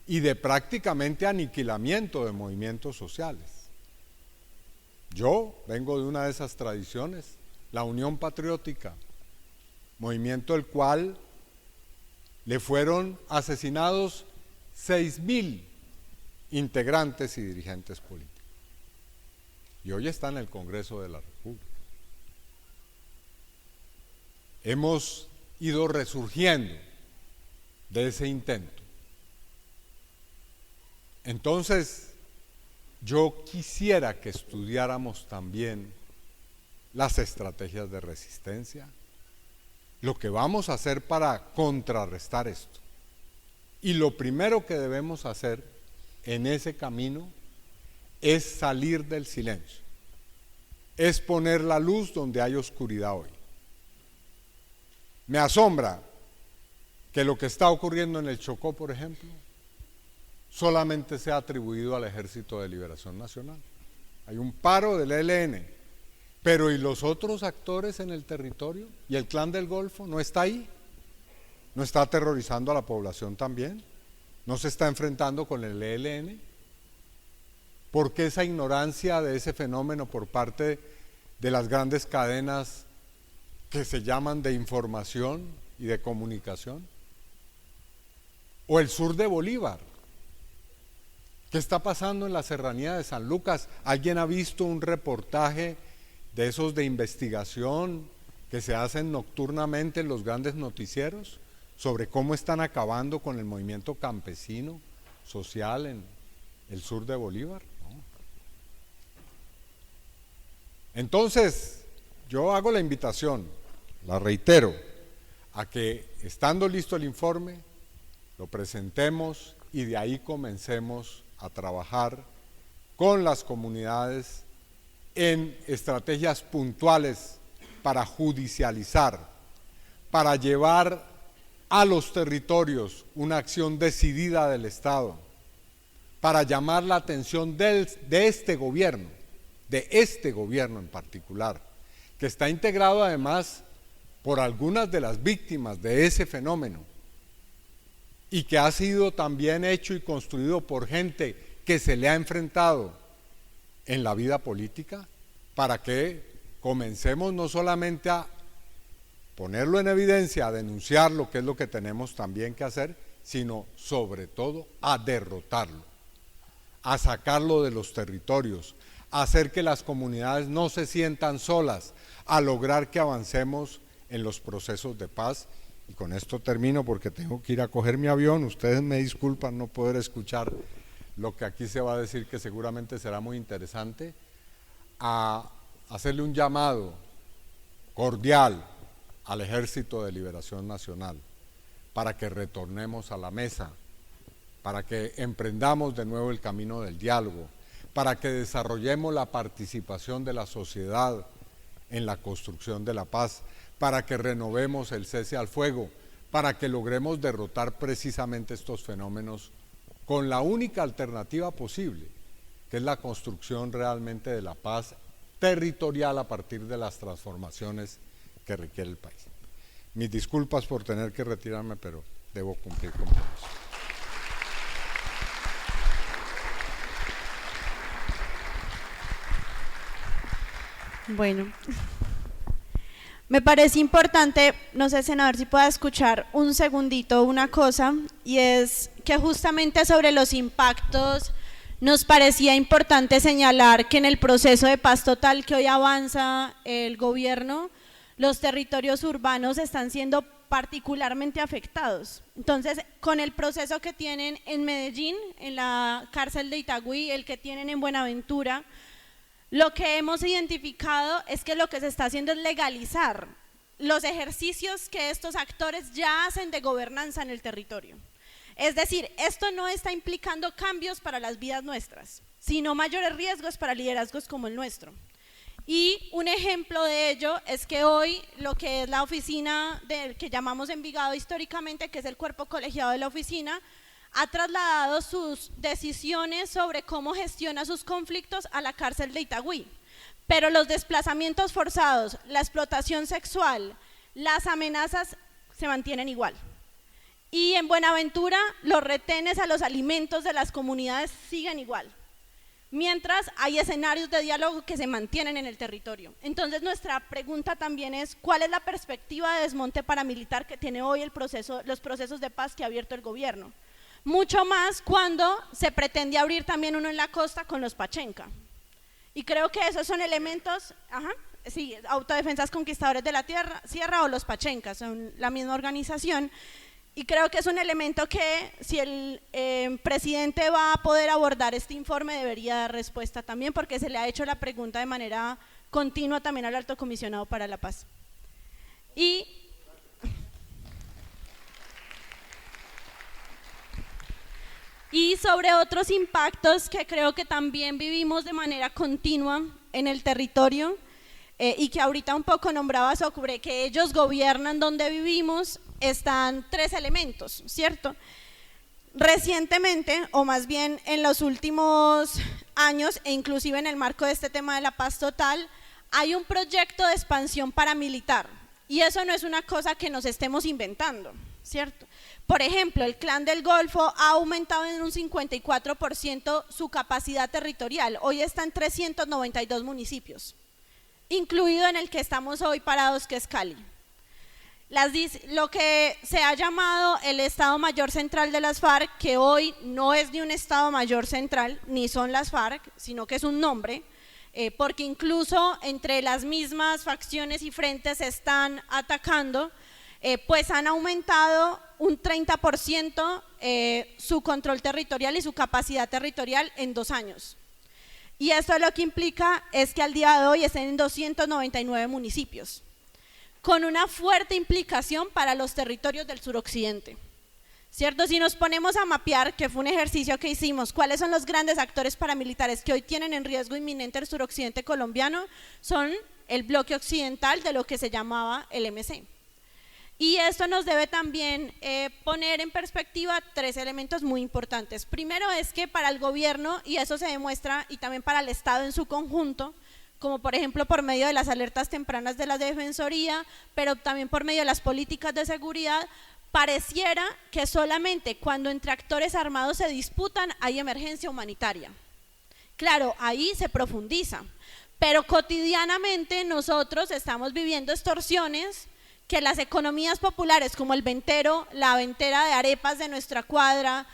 y de prácticamente aniquilamiento de movimientos sociales. Yo vengo de una de esas tradiciones, la Unión Patriótica, movimiento del cual le fueron asesinados 6.000 integrantes y dirigentes políticos. Y hoy está en el Congreso de la República. Hemos ido resurgiendo de ese intento. Entonces, yo quisiera que estudiáramos también las estrategias de resistencia, lo que vamos a hacer para contrarrestar esto. Y lo primero que debemos hacer en ese camino es salir del silencio, es poner la luz donde hay oscuridad hoy. Me asombra que lo que está ocurriendo en el Chocó, por ejemplo, solamente sea atribuido al Ejército de Liberación Nacional. Hay un paro del ELN, pero ¿y los otros actores en el territorio? ¿Y el Clan del Golfo no está ahí? ¿No está aterrorizando a la población también? ¿No se está enfrentando con el ELN? ¿Por qué esa ignorancia de ese fenómeno por parte de las grandes cadenas que se llaman de información y de comunicación? ¿O el sur de Bolívar? ¿Qué está pasando en la serranía de San Lucas? ¿Alguien ha visto un reportaje de esos de investigación que se hacen nocturnamente en los grandes noticieros sobre cómo están acabando con el movimiento campesino, social en el sur de Bolívar? ¿No? Entonces, yo hago la invitación, la reitero, a que estando listo el informe, lo presentemos y de ahí comencemos a trabajar con las comunidades en estrategias puntuales para judicializar, para llevar a los territorios una acción decidida del Estado, para llamar la atención de este gobierno en particular, que está integrado además por algunas de las víctimas de ese fenómeno y que ha sido también hecho y construido por gente que se le ha enfrentado en la vida política, para que comencemos no solamente a ponerlo en evidencia, a denunciar lo que es lo que tenemos también que hacer, sino sobre todo a derrotarlo, a sacarlo de los territorios, a hacer que las comunidades no se sientan solas, a lograr que avancemos en los procesos de paz. Y con esto termino porque tengo que ir a coger mi avión. Ustedes me disculpan no poder escuchar lo que aquí se va a decir, que seguramente será muy interesante, a hacerle un llamado cordial al Ejército de Liberación Nacional para que retornemos a la mesa, para que emprendamos de nuevo el camino del diálogo, para que desarrollemos la participación de la sociedad en la construcción de la paz, para que renovemos el cese al fuego, para que logremos derrotar precisamente estos fenómenos con la única alternativa posible, que es la construcción realmente de la paz territorial a partir de las transformaciones que requiere el país. Mis disculpas por tener que retirarme, pero debo cumplir con eso. Bueno, me parece importante, no sé, senador, si pueda escuchar un segundito una cosa, y es que justamente sobre los impactos nos parecía importante señalar que en el proceso de paz total que hoy avanza el gobierno, los territorios urbanos están siendo particularmente afectados. Entonces, con el proceso que tienen en Medellín, en la cárcel de Itagüí, el que tienen en Buenaventura, lo que hemos identificado es que lo que se está haciendo es legalizar los ejercicios que estos actores ya hacen de gobernanza en el territorio. Es decir, esto no está implicando cambios para las vidas nuestras, sino mayores riesgos para liderazgos como el nuestro. Y un ejemplo de ello es que hoy lo que es la oficina que llamamos Envigado históricamente, que es el cuerpo colegiado de la oficina, ha trasladado sus decisiones sobre cómo gestiona sus conflictos a la cárcel de Itagüí. Pero los desplazamientos forzados, la explotación sexual, las amenazas se mantienen igual. Y en Buenaventura los retenes a los alimentos de las comunidades siguen igual. Mientras hay escenarios de diálogo que se mantienen en el territorio. Entonces nuestra pregunta también es, ¿cuál es la perspectiva de desmonte paramilitar que tiene hoy los procesos de paz que ha abierto el gobierno? Mucho más cuando se pretende abrir también uno en la costa con los Pachenca. Y creo que esos son elementos, sí, Autodefensas Conquistadores de la Sierra o los Pachenca, son la misma organización. Y creo que es un elemento que si el presidente va a poder abordar este informe debería dar respuesta también, porque se le ha hecho la pregunta de manera continua también al Alto Comisionado para la Paz. Y sobre otros impactos que creo que también vivimos de manera continua en el territorio y que ahorita un poco nombraba sobre que ellos gobiernan donde vivimos, están tres elementos, ¿cierto? Recientemente, o más bien en los últimos años, e inclusive en el marco de este tema de la paz total, hay un proyecto de expansión paramilitar, y eso no es una cosa que nos estemos inventando, ¿cierto? Por ejemplo, el Clan del Golfo ha aumentado en un 54% su capacidad territorial, hoy está en 392 municipios, incluido en el que estamos hoy parados, que es Cali. Lo que se ha llamado el Estado Mayor Central de las FARC, que hoy no es ni un Estado Mayor Central, ni son las FARC, sino que es un nombre, porque incluso entre las mismas facciones y frentes se están atacando, pues han aumentado un 30% su control territorial y su capacidad territorial en 2 años. Y esto lo que implica es que al día de hoy estén en 299 municipios, con una fuerte implicación para los territorios del suroccidente, ¿cierto? Si nos ponemos a mapear, que fue un ejercicio que hicimos, cuáles son los grandes actores paramilitares que hoy tienen en riesgo inminente el suroccidente colombiano, son el bloque occidental de lo que se llamaba el MC. Y esto nos debe también poner en perspectiva 3 elementos muy importantes. Primero es que para el gobierno, y eso se demuestra, y también para el Estado en su conjunto, como por ejemplo por medio de las alertas tempranas de la Defensoría, pero también por medio de las políticas de seguridad, pareciera que solamente cuando entre actores armados se disputan hay emergencia humanitaria. Claro, ahí se profundiza, pero cotidianamente nosotros estamos viviendo extorsiones que las economías populares como el ventero, la ventera de arepas de nuestra cuadra,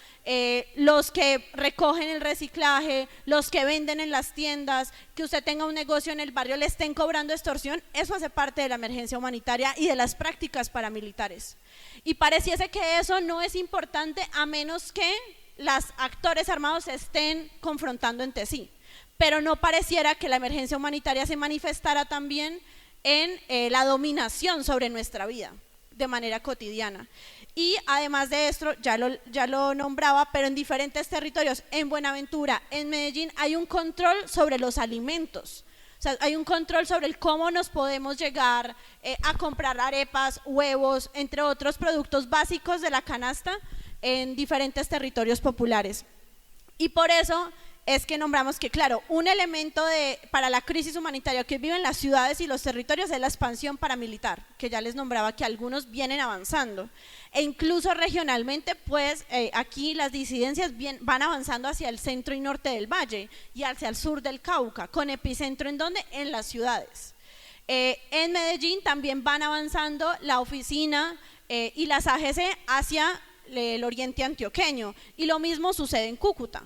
los que recogen el reciclaje, los que venden en las tiendas, que usted tenga un negocio en el barrio le estén cobrando extorsión, eso hace parte de la emergencia humanitaria y de las prácticas paramilitares. Y pareciese que eso no es importante a menos que los actores armados se estén confrontando entre sí, pero no pareciera que la emergencia humanitaria se manifestara también en la dominación sobre nuestra vida de manera cotidiana. Y además de esto, ya lo nombraba, pero en diferentes territorios, en Buenaventura, en Medellín, hay un control sobre los alimentos. O sea, hay un control sobre el cómo nos podemos llegar a comprar arepas, huevos, entre otros productos básicos de la canasta en diferentes territorios populares. Y por eso es que nombramos que, claro, un elemento para la crisis humanitaria que viven las ciudades y los territorios es la expansión paramilitar, que ya les nombraba que algunos vienen avanzando. E incluso regionalmente, pues aquí las disidencias van avanzando hacia el centro y norte del valle y hacia el sur del Cauca, con epicentro ¿en dónde? En las ciudades. En Medellín también van avanzando la oficina y las AGC hacia el oriente antioqueño, y lo mismo sucede en Cúcuta.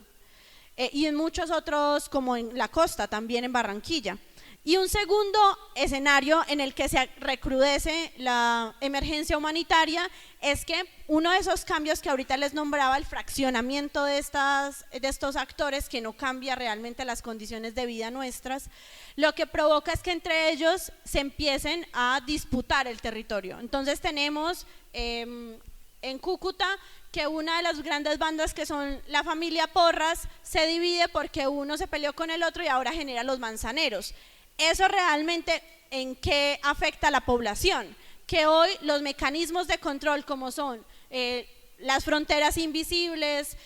Y en muchos otros, como en la costa, también en Barranquilla. Y un segundo escenario en el que se recrudece la emergencia humanitaria es que uno de esos cambios que ahorita les nombraba, el fraccionamiento de estos actores, que no cambia realmente las condiciones de vida nuestras, lo que provoca es que entre ellos se empiecen a disputar el territorio. Entonces tenemos en Cúcuta que una de las grandes bandas, que son la familia Porras, se divide porque uno se peleó con el otro y ahora genera los manzaneros. Eso realmente, ¿en qué afecta a la población? Que hoy los mecanismos de control, como son las fronteras invisibles,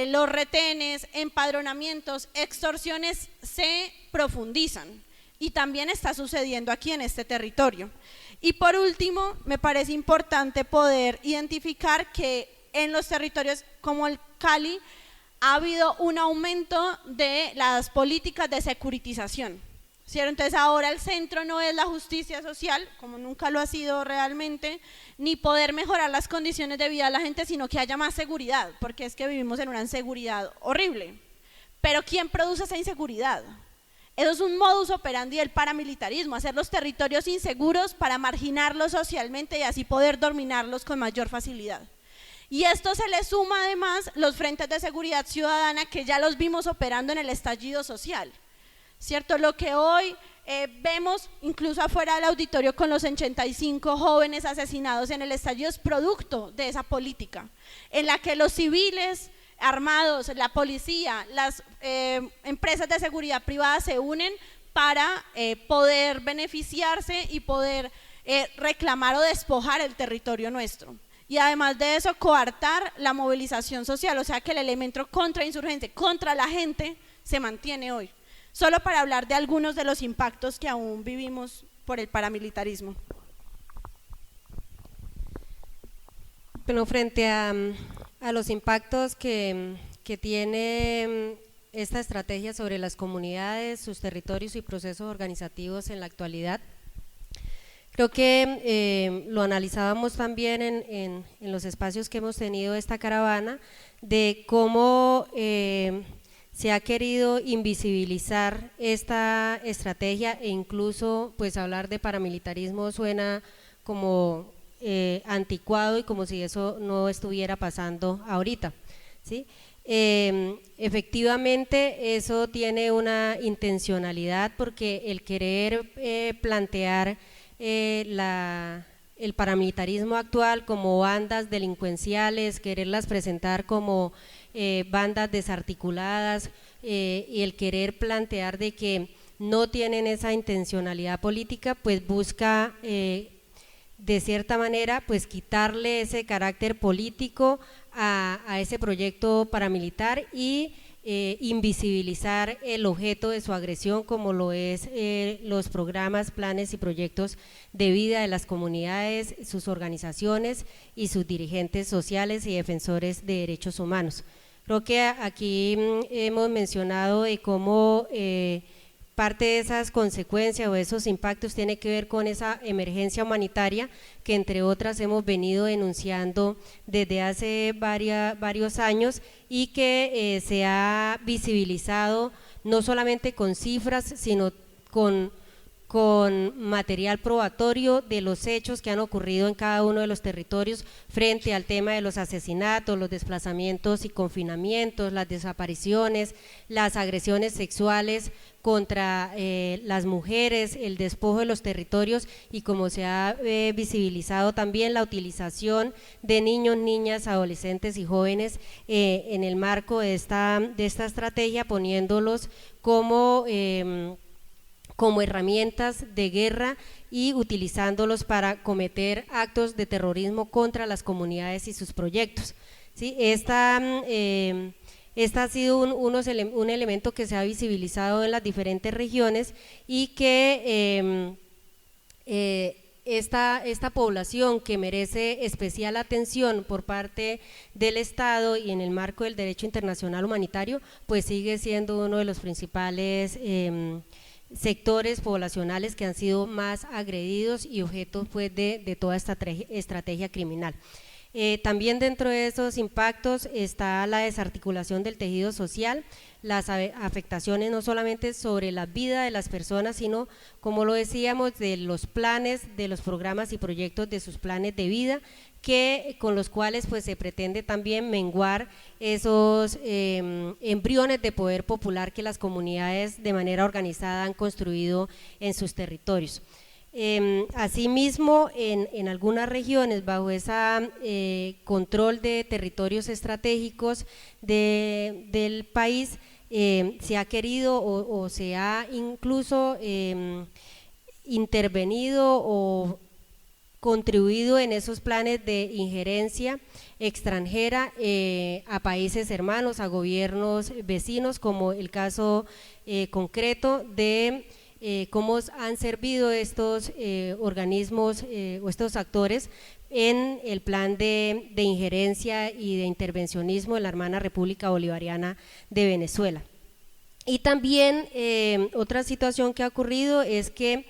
los retenes, empadronamientos, extorsiones, se profundizan, y también está sucediendo aquí en este territorio. Y por último, me parece importante poder identificar que en los territorios como el Cali ha habido un aumento de las políticas de securitización, ¿cierto? Entonces ahora el centro no es la justicia social, como nunca lo ha sido realmente, ni poder mejorar las condiciones de vida de la gente, sino que haya más seguridad, porque es que vivimos en una inseguridad horrible. Pero ¿quién produce esa inseguridad? Eso es un modus operandi del paramilitarismo, hacer los territorios inseguros para marginarlos socialmente y así poder dominarlos con mayor facilidad. Y esto se le suma además los frentes de seguridad ciudadana, que ya los vimos operando en el estallido social, ¿cierto? Lo que hoy vemos incluso afuera del auditorio con los 85 jóvenes asesinados en el estallido es producto de esa política, en la que los civiles armados, la policía, las empresas de seguridad privada se unen para poder beneficiarse y poder reclamar o despojar el territorio nuestro. Y además de eso, coartar la movilización social, o sea que el elemento contrainsurgente, contra la gente, se mantiene hoy. Solo para hablar de algunos de los impactos que aún vivimos por el paramilitarismo. Bueno, frente a los impactos que tiene esta estrategia sobre las comunidades, sus territorios y procesos organizativos en la actualidad, creo que lo analizábamos también en los espacios que hemos tenido esta caravana, de cómo se ha querido invisibilizar esta estrategia, e incluso pues hablar de paramilitarismo suena como anticuado y como si eso no estuviera pasando ahorita, ¿sí? Efectivamente eso tiene una intencionalidad, porque el querer plantear el paramilitarismo actual como bandas delincuenciales, quererlas presentar como bandas desarticuladas, y el querer plantear de que no tienen esa intencionalidad política, pues busca de cierta manera pues quitarle ese carácter político a ese proyecto paramilitar y invisibilizar el objeto de su agresión, como lo es los programas, planes y proyectos de vida de las comunidades, sus organizaciones y sus dirigentes sociales y defensores de derechos humanos. Creo que aquí hemos mencionado de cómo parte de esas consecuencias o esos impactos tiene que ver con esa emergencia humanitaria que entre otras hemos venido denunciando desde hace varios años, y que se ha visibilizado no solamente con cifras, sino con con material probatorio de los hechos que han ocurrido en cada uno de los territorios frente al tema de los asesinatos, los desplazamientos y confinamientos, las desapariciones, las agresiones sexuales contra las mujeres, el despojo de los territorios y como se ha visibilizado también la utilización de niños, niñas, adolescentes y jóvenes en el marco de esta estrategia, poniéndolos como herramientas de guerra y utilizándolos para cometer actos de terrorismo contra las comunidades y sus proyectos. ¿Sí? Esta ha sido un elemento que se ha visibilizado en las diferentes regiones y que esta población que merece especial atención por parte del Estado y en el marco del derecho internacional humanitario, pues sigue siendo uno de los principales sectores poblacionales que han sido más agredidos y objeto pues de toda esta estrategia criminal. También dentro de esos impactos está la desarticulación del tejido social, las afectaciones no solamente sobre la vida de las personas, sino, como lo decíamos, de los planes, de los programas y proyectos de sus planes de vida, con los cuales pues se pretende también menguar esos embriones de poder popular que las comunidades de manera organizada han construido en sus territorios. Asimismo, en algunas regiones, bajo ese control de territorios estratégicos del país, se ha querido o se ha incluso intervenido o contribuido en esos planes de injerencia extranjera a países hermanos, a gobiernos vecinos, como el caso concreto de cómo han servido estos organismos o estos actores en el plan de injerencia y de intervencionismo en la hermana República Bolivariana de Venezuela. Y también otra situación que ha ocurrido es que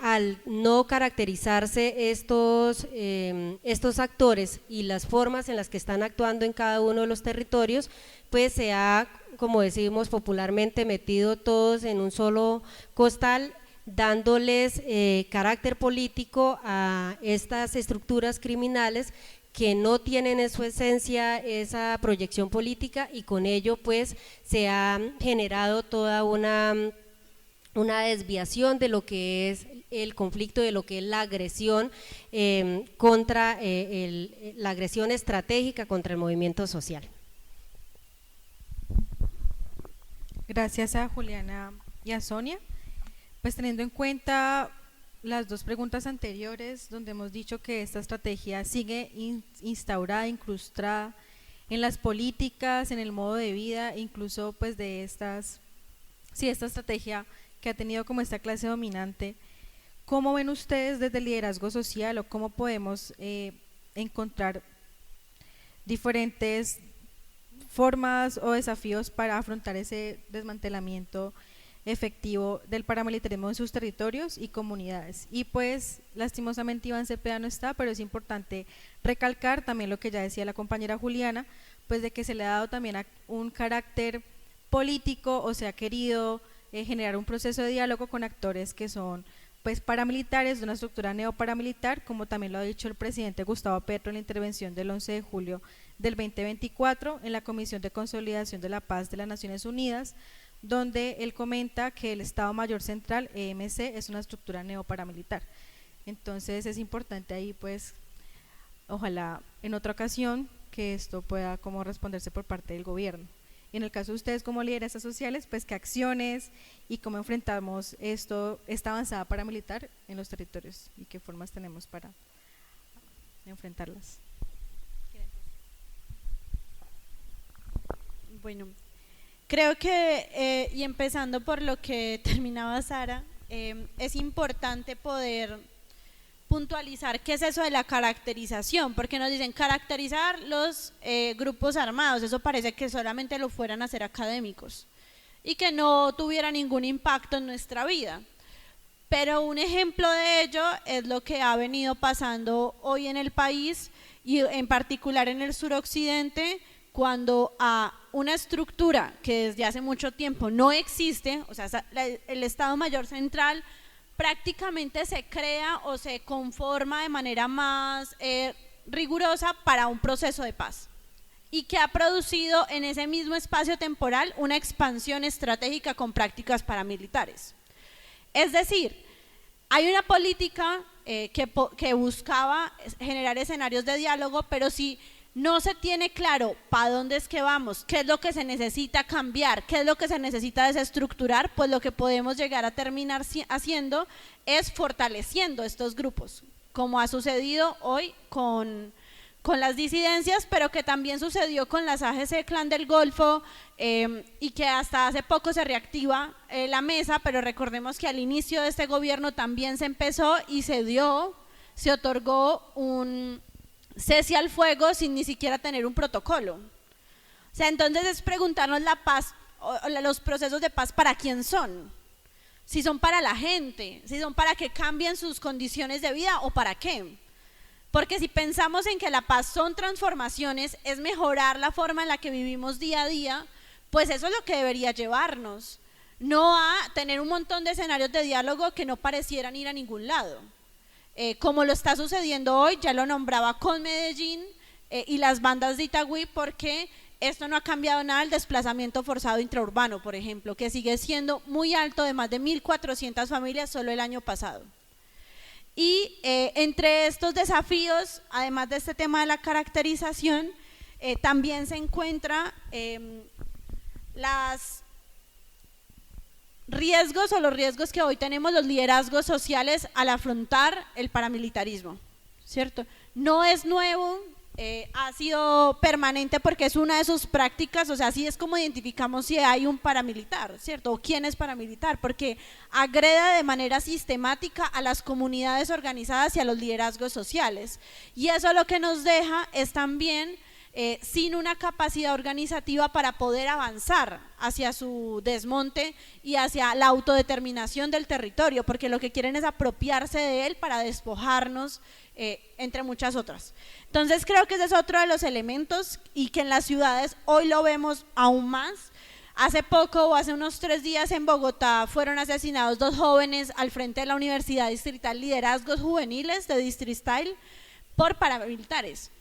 al no caracterizarse estos actores y las formas en las que están actuando en cada uno de los territorios, pues se ha, como decimos popularmente, metido todos en un solo costal, dándoles carácter político a estas estructuras criminales que no tienen en su esencia esa proyección política, y con ello pues se ha generado toda una desviación de lo que es el conflicto, de lo que es la agresión la agresión estratégica contra el movimiento social. Gracias a Juliana y a Sonia. Pues teniendo en cuenta las dos preguntas anteriores, donde hemos dicho que esta estrategia sigue instaurada, incrustada en las políticas, en el modo de vida, incluso pues de esta estrategia que ha tenido como esta clase dominante, ¿cómo ven ustedes desde el liderazgo social o cómo podemos encontrar diferentes formas o desafíos para afrontar ese desmantelamiento efectivo del paramilitarismo en sus territorios y comunidades? Y pues lastimosamente Iván Cepeda no está, pero es importante recalcar también lo que ya decía la compañera Juliana, pues de que se le ha dado también un carácter político, o se ha querido generar un proceso de diálogo con actores que son pues paramilitares, de una estructura neoparamilitar, como también lo ha dicho el presidente Gustavo Petro en la intervención del 11 de julio del 2024 en la Comisión de Consolidación de la Paz de las Naciones Unidas, donde él comenta que el Estado Mayor Central, EMC, es una estructura neoparamilitar. Entonces es importante ahí pues, ojalá en otra ocasión que esto pueda como responderse por parte del gobierno. Y en el caso de ustedes como lideresas sociales, pues qué acciones y cómo enfrentamos esta avanzada paramilitar en los territorios y qué formas tenemos para enfrentarlas. Bueno, creo que, y empezando por lo que terminaba Sara, es importante poder puntualizar qué es eso de la caracterización, porque nos dicen caracterizar los grupos armados, eso parece que solamente lo fueran a hacer académicos y que no tuviera ningún impacto en nuestra vida. Pero un ejemplo de ello es lo que ha venido pasando hoy en el país y en particular en el suroccidente, cuando a una estructura que desde hace mucho tiempo no existe, o sea, el Estado Mayor Central prácticamente se crea o se conforma de manera más rigurosa para un proceso de paz, y que ha producido en ese mismo espacio temporal una expansión estratégica con prácticas paramilitares. Es decir, hay una política que buscaba generar escenarios de diálogo, pero si no se tiene claro para dónde es que vamos, qué es lo que se necesita cambiar, qué es lo que se necesita desestructurar, pues lo que podemos llegar a terminar haciendo es fortaleciendo estos grupos, como ha sucedido hoy con las disidencias, pero que también sucedió con las AGC Clan del Golfo, y que hasta hace poco se reactiva la mesa, pero recordemos que al inicio de este gobierno también se empezó y se otorgó un cese al fuego sin ni siquiera tener un protocolo. O sea, entonces es preguntarnos la paz, o los procesos de paz, ¿para quién son? Si son para la gente, si son para que cambien sus condiciones de vida o para qué. Porque si pensamos en que la paz son transformaciones, es mejorar la forma en la que vivimos día a día, pues eso es lo que debería llevarnos, no a tener un montón de escenarios de diálogo que no parecieran ir a ningún lado. Como lo está sucediendo hoy, ya lo nombraba con Medellín y las bandas de Itagüí, porque esto no ha cambiado nada el desplazamiento forzado intraurbano, por ejemplo, que sigue siendo muy alto, de más de 1.400 familias solo el año pasado. Y entre estos desafíos, además de este tema de la caracterización, también se encuentra los riesgos que hoy tenemos los liderazgos sociales al afrontar el paramilitarismo, ¿cierto? No es nuevo, ha sido permanente porque es una de sus prácticas, o sea, así es como identificamos si hay un paramilitar, ¿cierto? O quién es paramilitar, porque agreda de manera sistemática a las comunidades organizadas y a los liderazgos sociales, y eso lo que nos deja es también sin una capacidad organizativa para poder avanzar hacia su desmonte y hacia la autodeterminación del territorio, porque lo que quieren es apropiarse de él para despojarnos, entre muchas otras. Entonces creo que ese es otro de los elementos, y que en las ciudades hoy lo vemos aún más. Hace poco, o hace unos 3 días, en Bogotá fueron asesinados 2 jóvenes al frente de la Universidad Distrital, liderazgos juveniles de Distristal, por paramilitares.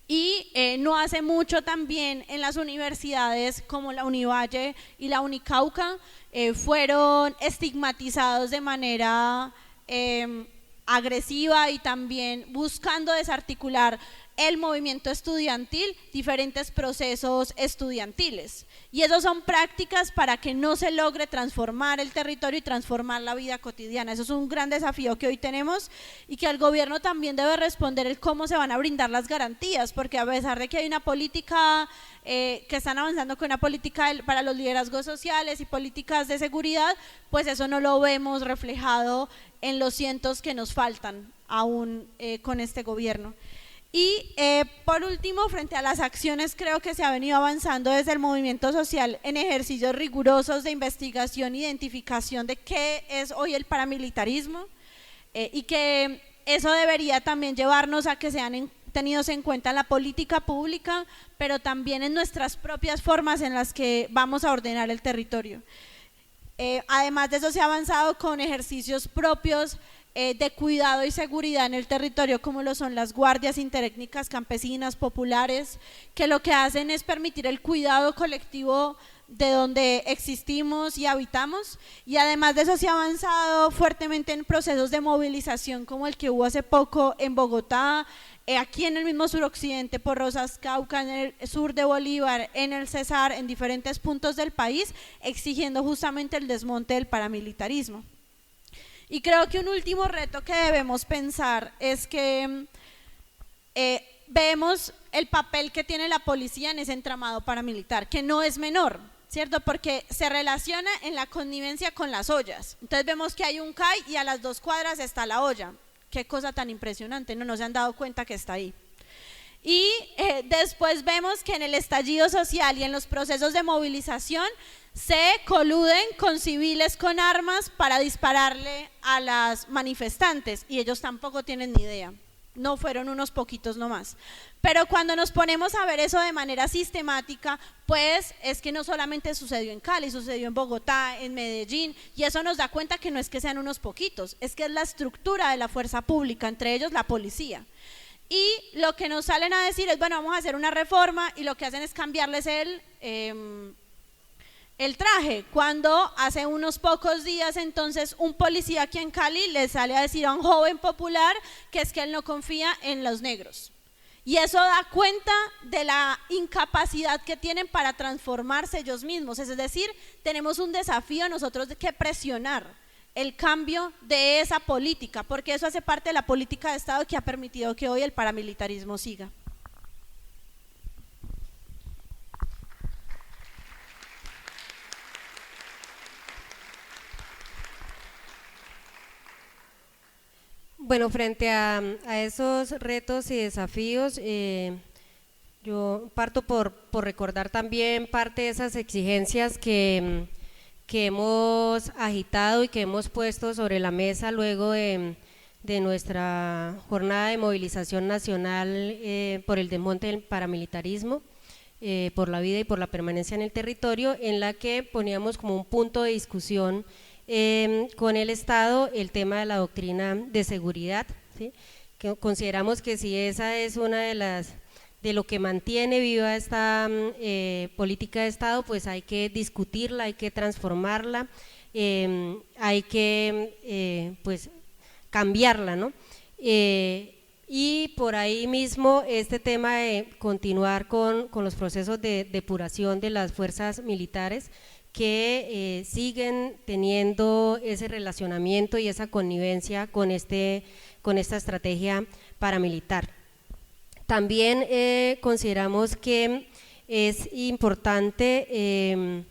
Y no hace mucho también en las universidades como la Univalle y la Unicauca fueron estigmatizados de manera agresiva, y también buscando desarticular el movimiento estudiantil, diferentes procesos estudiantiles. Y esas son prácticas para que no se logre transformar el territorio y transformar la vida cotidiana. Eso es un gran desafío que hoy tenemos, y que el gobierno también debe responder el cómo se van a brindar las garantías, porque a pesar de que hay una política, que están avanzando con una política para los liderazgos sociales y políticas de seguridad, pues eso no lo vemos reflejado en los cientos que nos faltan aún con este gobierno. Y por último, frente a las acciones, creo que se ha venido avanzando desde el movimiento social en ejercicios rigurosos de investigación e identificación de qué es hoy el paramilitarismo, y que eso debería también llevarnos a que sean tenidos en cuenta en la política pública, pero también en nuestras propias formas en las que vamos a ordenar el territorio. Además de eso, se ha avanzado con ejercicios propios de cuidado y seguridad en el territorio, como lo son las guardias interétnicas campesinas populares, que lo que hacen es permitir el cuidado colectivo de donde existimos y habitamos. Y además de eso, se ha avanzado fuertemente en procesos de movilización como el que hubo hace poco en Bogotá, aquí en el mismo suroccidente por Rosas Cauca, en el sur de Bolívar, en el Cesar, en diferentes puntos del país, exigiendo justamente el desmonte del paramilitarismo. Y creo que un último reto que debemos pensar es que vemos el papel que tiene la policía en ese entramado paramilitar, que no es menor, ¿cierto? Porque se relaciona en la connivencia con las ollas. Entonces vemos que hay un CAI y a las 2 cuadras está la olla. Qué cosa tan impresionante, no se han dado cuenta que está ahí. Y después vemos que en el estallido social y en los procesos de movilización se coluden con civiles con armas para dispararle a las manifestantes, y ellos tampoco tienen ni idea. no fueron unos poquitos nomás. Pero cuando nos ponemos a ver eso de manera sistemática, pues es que no solamente sucedió en Cali, sucedió en Bogotá, en Medellín, y eso nos da cuenta que no es que sean unos poquitos, es que es la estructura de la fuerza pública, entre ellos la policía. Y lo que nos salen a decir es, bueno, vamos a hacer una reforma, y lo que hacen es cambiarles el traje, cuando hace unos pocos días entonces un policía aquí en Cali le sale a decir a un joven popular que es que él no confía en los negros. Y eso da cuenta de la incapacidad que tienen para transformarse ellos mismos. Es decir, tenemos un desafío nosotros de que presionar el cambio de esa política, porque eso hace parte de la política de Estado que ha permitido que hoy el paramilitarismo siga. Bueno, frente a esos retos y desafíos, yo parto por recordar también parte de esas exigencias que hemos agitado y que hemos puesto sobre la mesa luego de nuestra jornada de movilización nacional por el desmonte del paramilitarismo, por la vida y por la permanencia en el territorio, en la que poníamos como un punto de discusión con el Estado el tema de la doctrina de seguridad, ¿sí? Que consideramos que si esa es una de lo que mantiene viva esta política de Estado, pues hay que discutirla, hay que transformarla, hay que pues cambiarla, ¿no? Y por ahí mismo este tema de continuar con los procesos de depuración de las fuerzas militares que siguen teniendo ese relacionamiento y esa connivencia con esta estrategia paramilitar. También consideramos que es importante,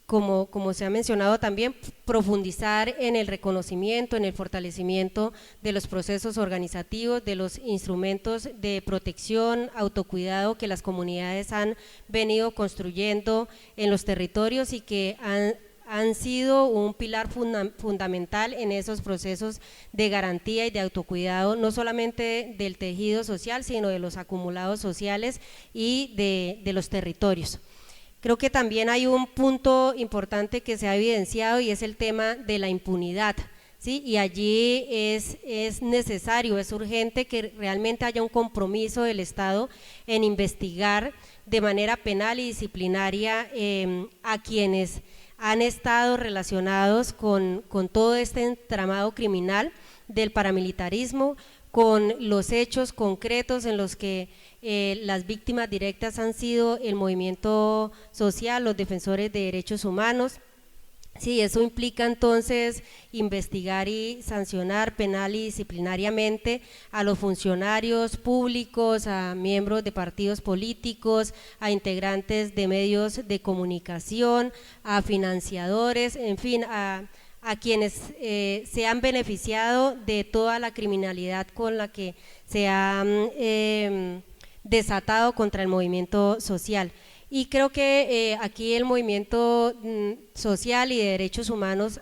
como se ha mencionado también, profundizar en el reconocimiento, en el fortalecimiento de los procesos organizativos, de los instrumentos de protección, autocuidado que las comunidades han venido construyendo en los territorios y que han sido un pilar fundamental en esos procesos de garantía y de autocuidado, no solamente del tejido social, sino de los acumulados sociales y de los territorios. Creo que también hay un punto importante que se ha evidenciado y es el tema de la impunidad, ¿sí? Y allí es necesario, es urgente que realmente haya un compromiso del Estado en investigar de manera penal y disciplinaria a quienes han estado relacionados con todo este entramado criminal del paramilitarismo, con los hechos concretos en los que las víctimas directas han sido el movimiento social, los defensores de derechos humanos. Sí, eso implica entonces investigar y sancionar penal y disciplinariamente a los funcionarios públicos, a miembros de partidos políticos, a integrantes de medios de comunicación, a financiadores, en fin, a quienes se han beneficiado de toda la criminalidad con la que se han desatado contra el movimiento social. Y creo que aquí el movimiento social y de derechos humanos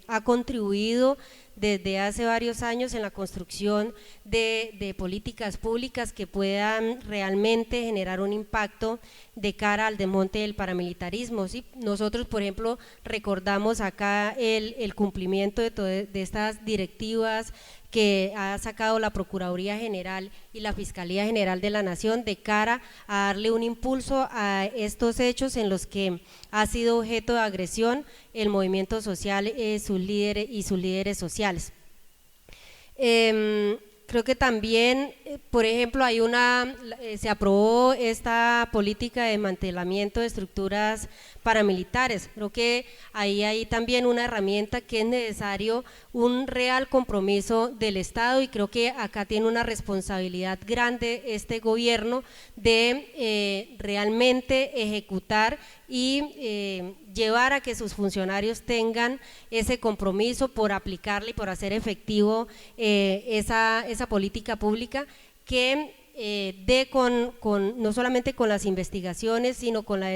ha contribuido desde hace varios años en la construcción de políticas públicas que puedan realmente generar un impacto de cara al desmonte del paramilitarismo, ¿sí? Nosotros, por ejemplo, recordamos acá el cumplimiento de estas directivas que ha sacado la Procuraduría General y la Fiscalía General de la Nación de cara a darle un impulso a estos hechos en los que ha sido objeto de agresión el movimiento social, sus líderes sociales. Creo que también, por ejemplo, se aprobó esta política de desmantelamiento de estructuras paramilitares. Creo que ahí hay también una herramienta que es necesario un real compromiso del Estado, y creo que acá tiene una responsabilidad grande este gobierno de realmente ejecutar y llevar a que sus funcionarios tengan ese compromiso por aplicarle y por hacer efectivo esa política pública que dé no solamente con las investigaciones, sino con la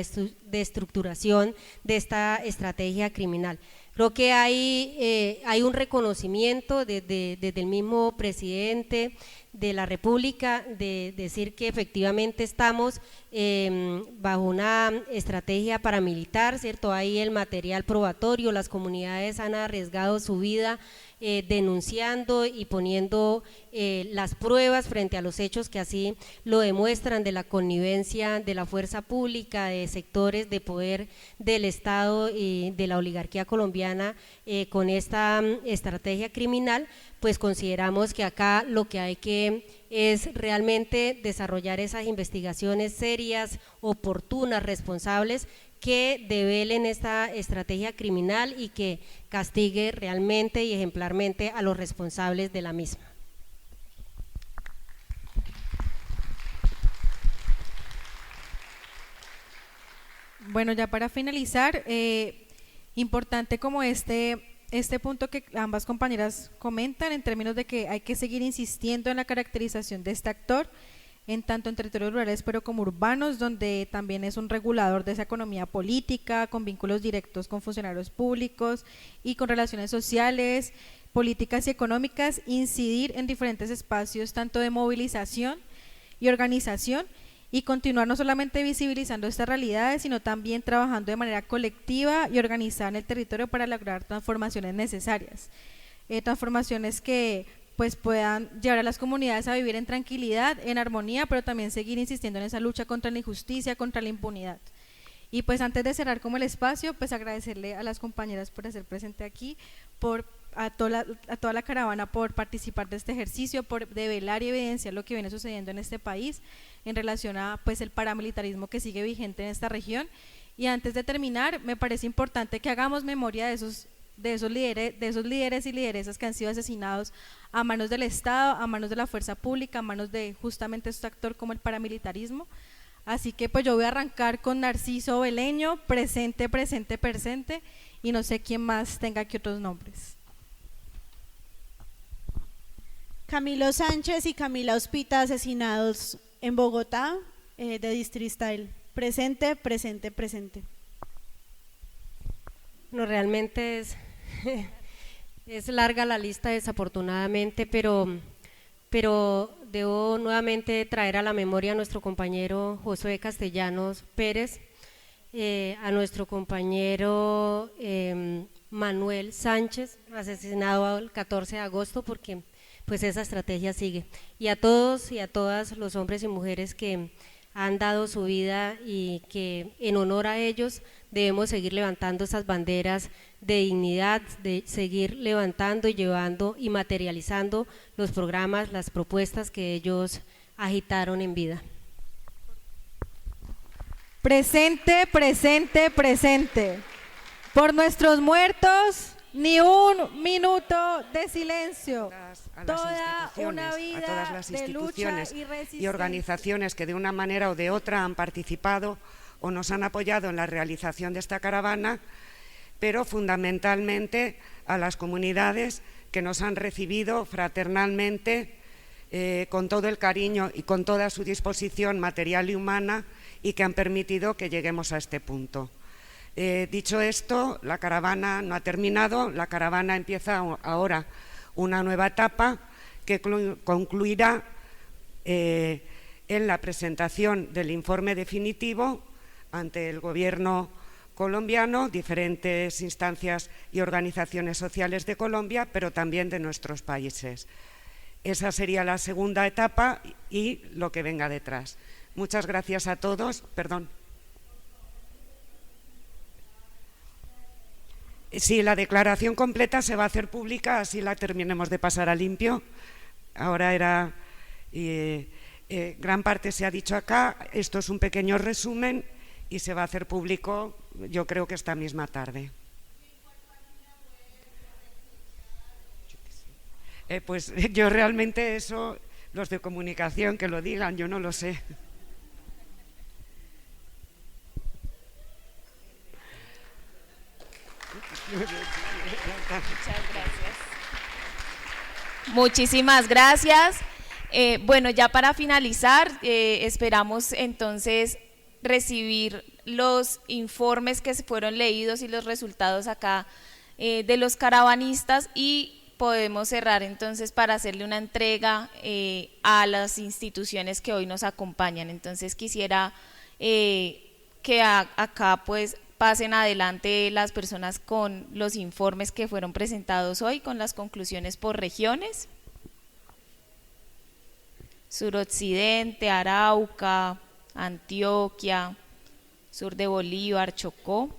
destructuración de esta estrategia criminal. Creo que hay un reconocimiento desde el mismo presidente, de la República, de decir que efectivamente estamos bajo una estrategia paramilitar, ¿cierto? Hay el material probatorio, las comunidades han arriesgado su vida denunciando y poniendo las pruebas frente a los hechos que así lo demuestran de la connivencia de la fuerza pública, de sectores de poder del Estado y de la oligarquía colombiana con esta estrategia criminal. Pues consideramos que acá lo que hay que es realmente desarrollar esas investigaciones serias, oportunas, responsables, que develen esta estrategia criminal y que castigue realmente y ejemplarmente a los responsables de la misma. Bueno, ya para finalizar, importante como este punto que ambas compañeras comentan en términos de que hay que seguir insistiendo en la caracterización de este actor, en tanto en territorios rurales pero como urbanos, donde también es un regulador de esa economía política, con vínculos directos con funcionarios públicos y con relaciones sociales, políticas y económicas, incidir en diferentes espacios tanto de movilización y organización, y continuar no solamente visibilizando estas realidades, sino también trabajando de manera colectiva y organizada en el territorio para lograr transformaciones necesarias, transformaciones que pues puedan llevar a las comunidades a vivir en tranquilidad, en armonía, pero también seguir insistiendo en esa lucha contra la injusticia, contra la impunidad. Y pues antes de cerrar como el espacio, pues agradecerle a las compañeras por hacer presente aquí, a toda la caravana por participar de este ejercicio, por develar y evidenciar lo que viene sucediendo en este país en relación a pues el paramilitarismo que sigue vigente en esta región. Y antes de terminar, me parece importante que hagamos memoria de esos líderes y lideresas que han sido asesinados a manos del Estado, a manos de la fuerza pública, a manos de justamente este actor como el paramilitarismo. Así que pues yo voy a arrancar con Narciso Beleño, presente, y no sé quién más tenga aquí otros nombres. Camilo Sánchez y Camila Ospita, asesinados en Bogotá, de Distristal. Presente. No, realmente es larga la lista desafortunadamente, pero debo nuevamente traer a la memoria a nuestro compañero Josué Castellanos Pérez, a nuestro compañero Manuel Sánchez, asesinado el 14 de agosto, porque pues esa estrategia sigue, y a todos y a todas los hombres y mujeres que han dado su vida y que en honor a ellos debemos seguir levantando esas banderas de dignidad, de seguir levantando y llevando y materializando los programas, las propuestas que ellos agitaron en vida. Presente. Por nuestros muertos, ni un minuto de silencio. Toda una vida a todas las instituciones de lucha y resistencia y organizaciones que de una manera o de otra han participado o nos han apoyado en la realización de esta caravana, pero fundamentalmente a las comunidades que nos han recibido fraternalmente, con todo el cariño y con toda su disposición material y humana, y que han permitido que lleguemos a este punto. Dicho esto, la caravana no ha terminado, la caravana empieza ahora una nueva etapa que concluirá en la presentación del informe definitivo ante el Gobierno colombiano, diferentes instancias y organizaciones sociales de Colombia, pero también de nuestros países. Esa sería la segunda etapa y lo que venga detrás. Muchas gracias a todos. Perdón. Sí, la declaración completa se va a hacer pública, así la terminemos de pasar a limpio. Ahora gran parte se ha dicho acá, esto es un pequeño resumen y se va a hacer público, yo creo que esta misma tarde. Pues yo realmente eso, los de comunicación que lo digan, yo no lo sé. Muchas gracias. Muchísimas gracias. Bueno, ya para finalizar, esperamos entonces recibir los informes que fueron leídos y los resultados acá de los caravanistas, y podemos cerrar entonces para hacerle una entrega a las instituciones que hoy nos acompañan. Entonces quisiera que acá pues pasen adelante las personas con los informes que fueron presentados hoy, con las conclusiones por regiones. Suroccidente, Arauca, Antioquia, sur de Bolívar, Chocó.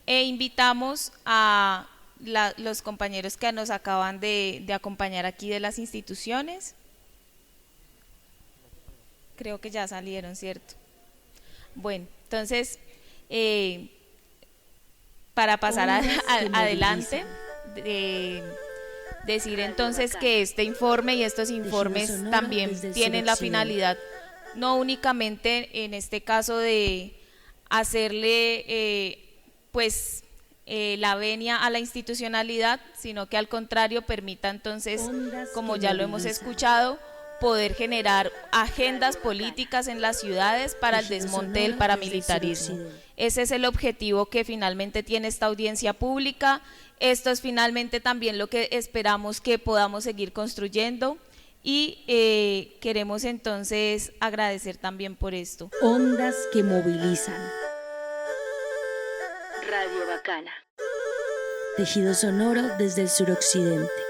E invitamos a los compañeros que nos acaban de acompañar aquí de las instituciones. Creo que ya salieron, ¿cierto? Bueno, entonces, para pasar adelante, decir entonces que este informe y estos informes también tienen la finalidad, no únicamente en este caso de hacerle la venia a la institucionalidad, sino que al contrario permita entonces, como ya lo hemos escuchado, poder generar agendas políticas en las ciudades para el desmonte del paramilitarismo. Ese es el objetivo que finalmente tiene esta audiencia pública. Esto es finalmente también lo que esperamos que podamos seguir construyendo y queremos entonces agradecer también por esto. Ondas que movilizan. Radio Bacana. Tejido sonoro desde el suroccidente.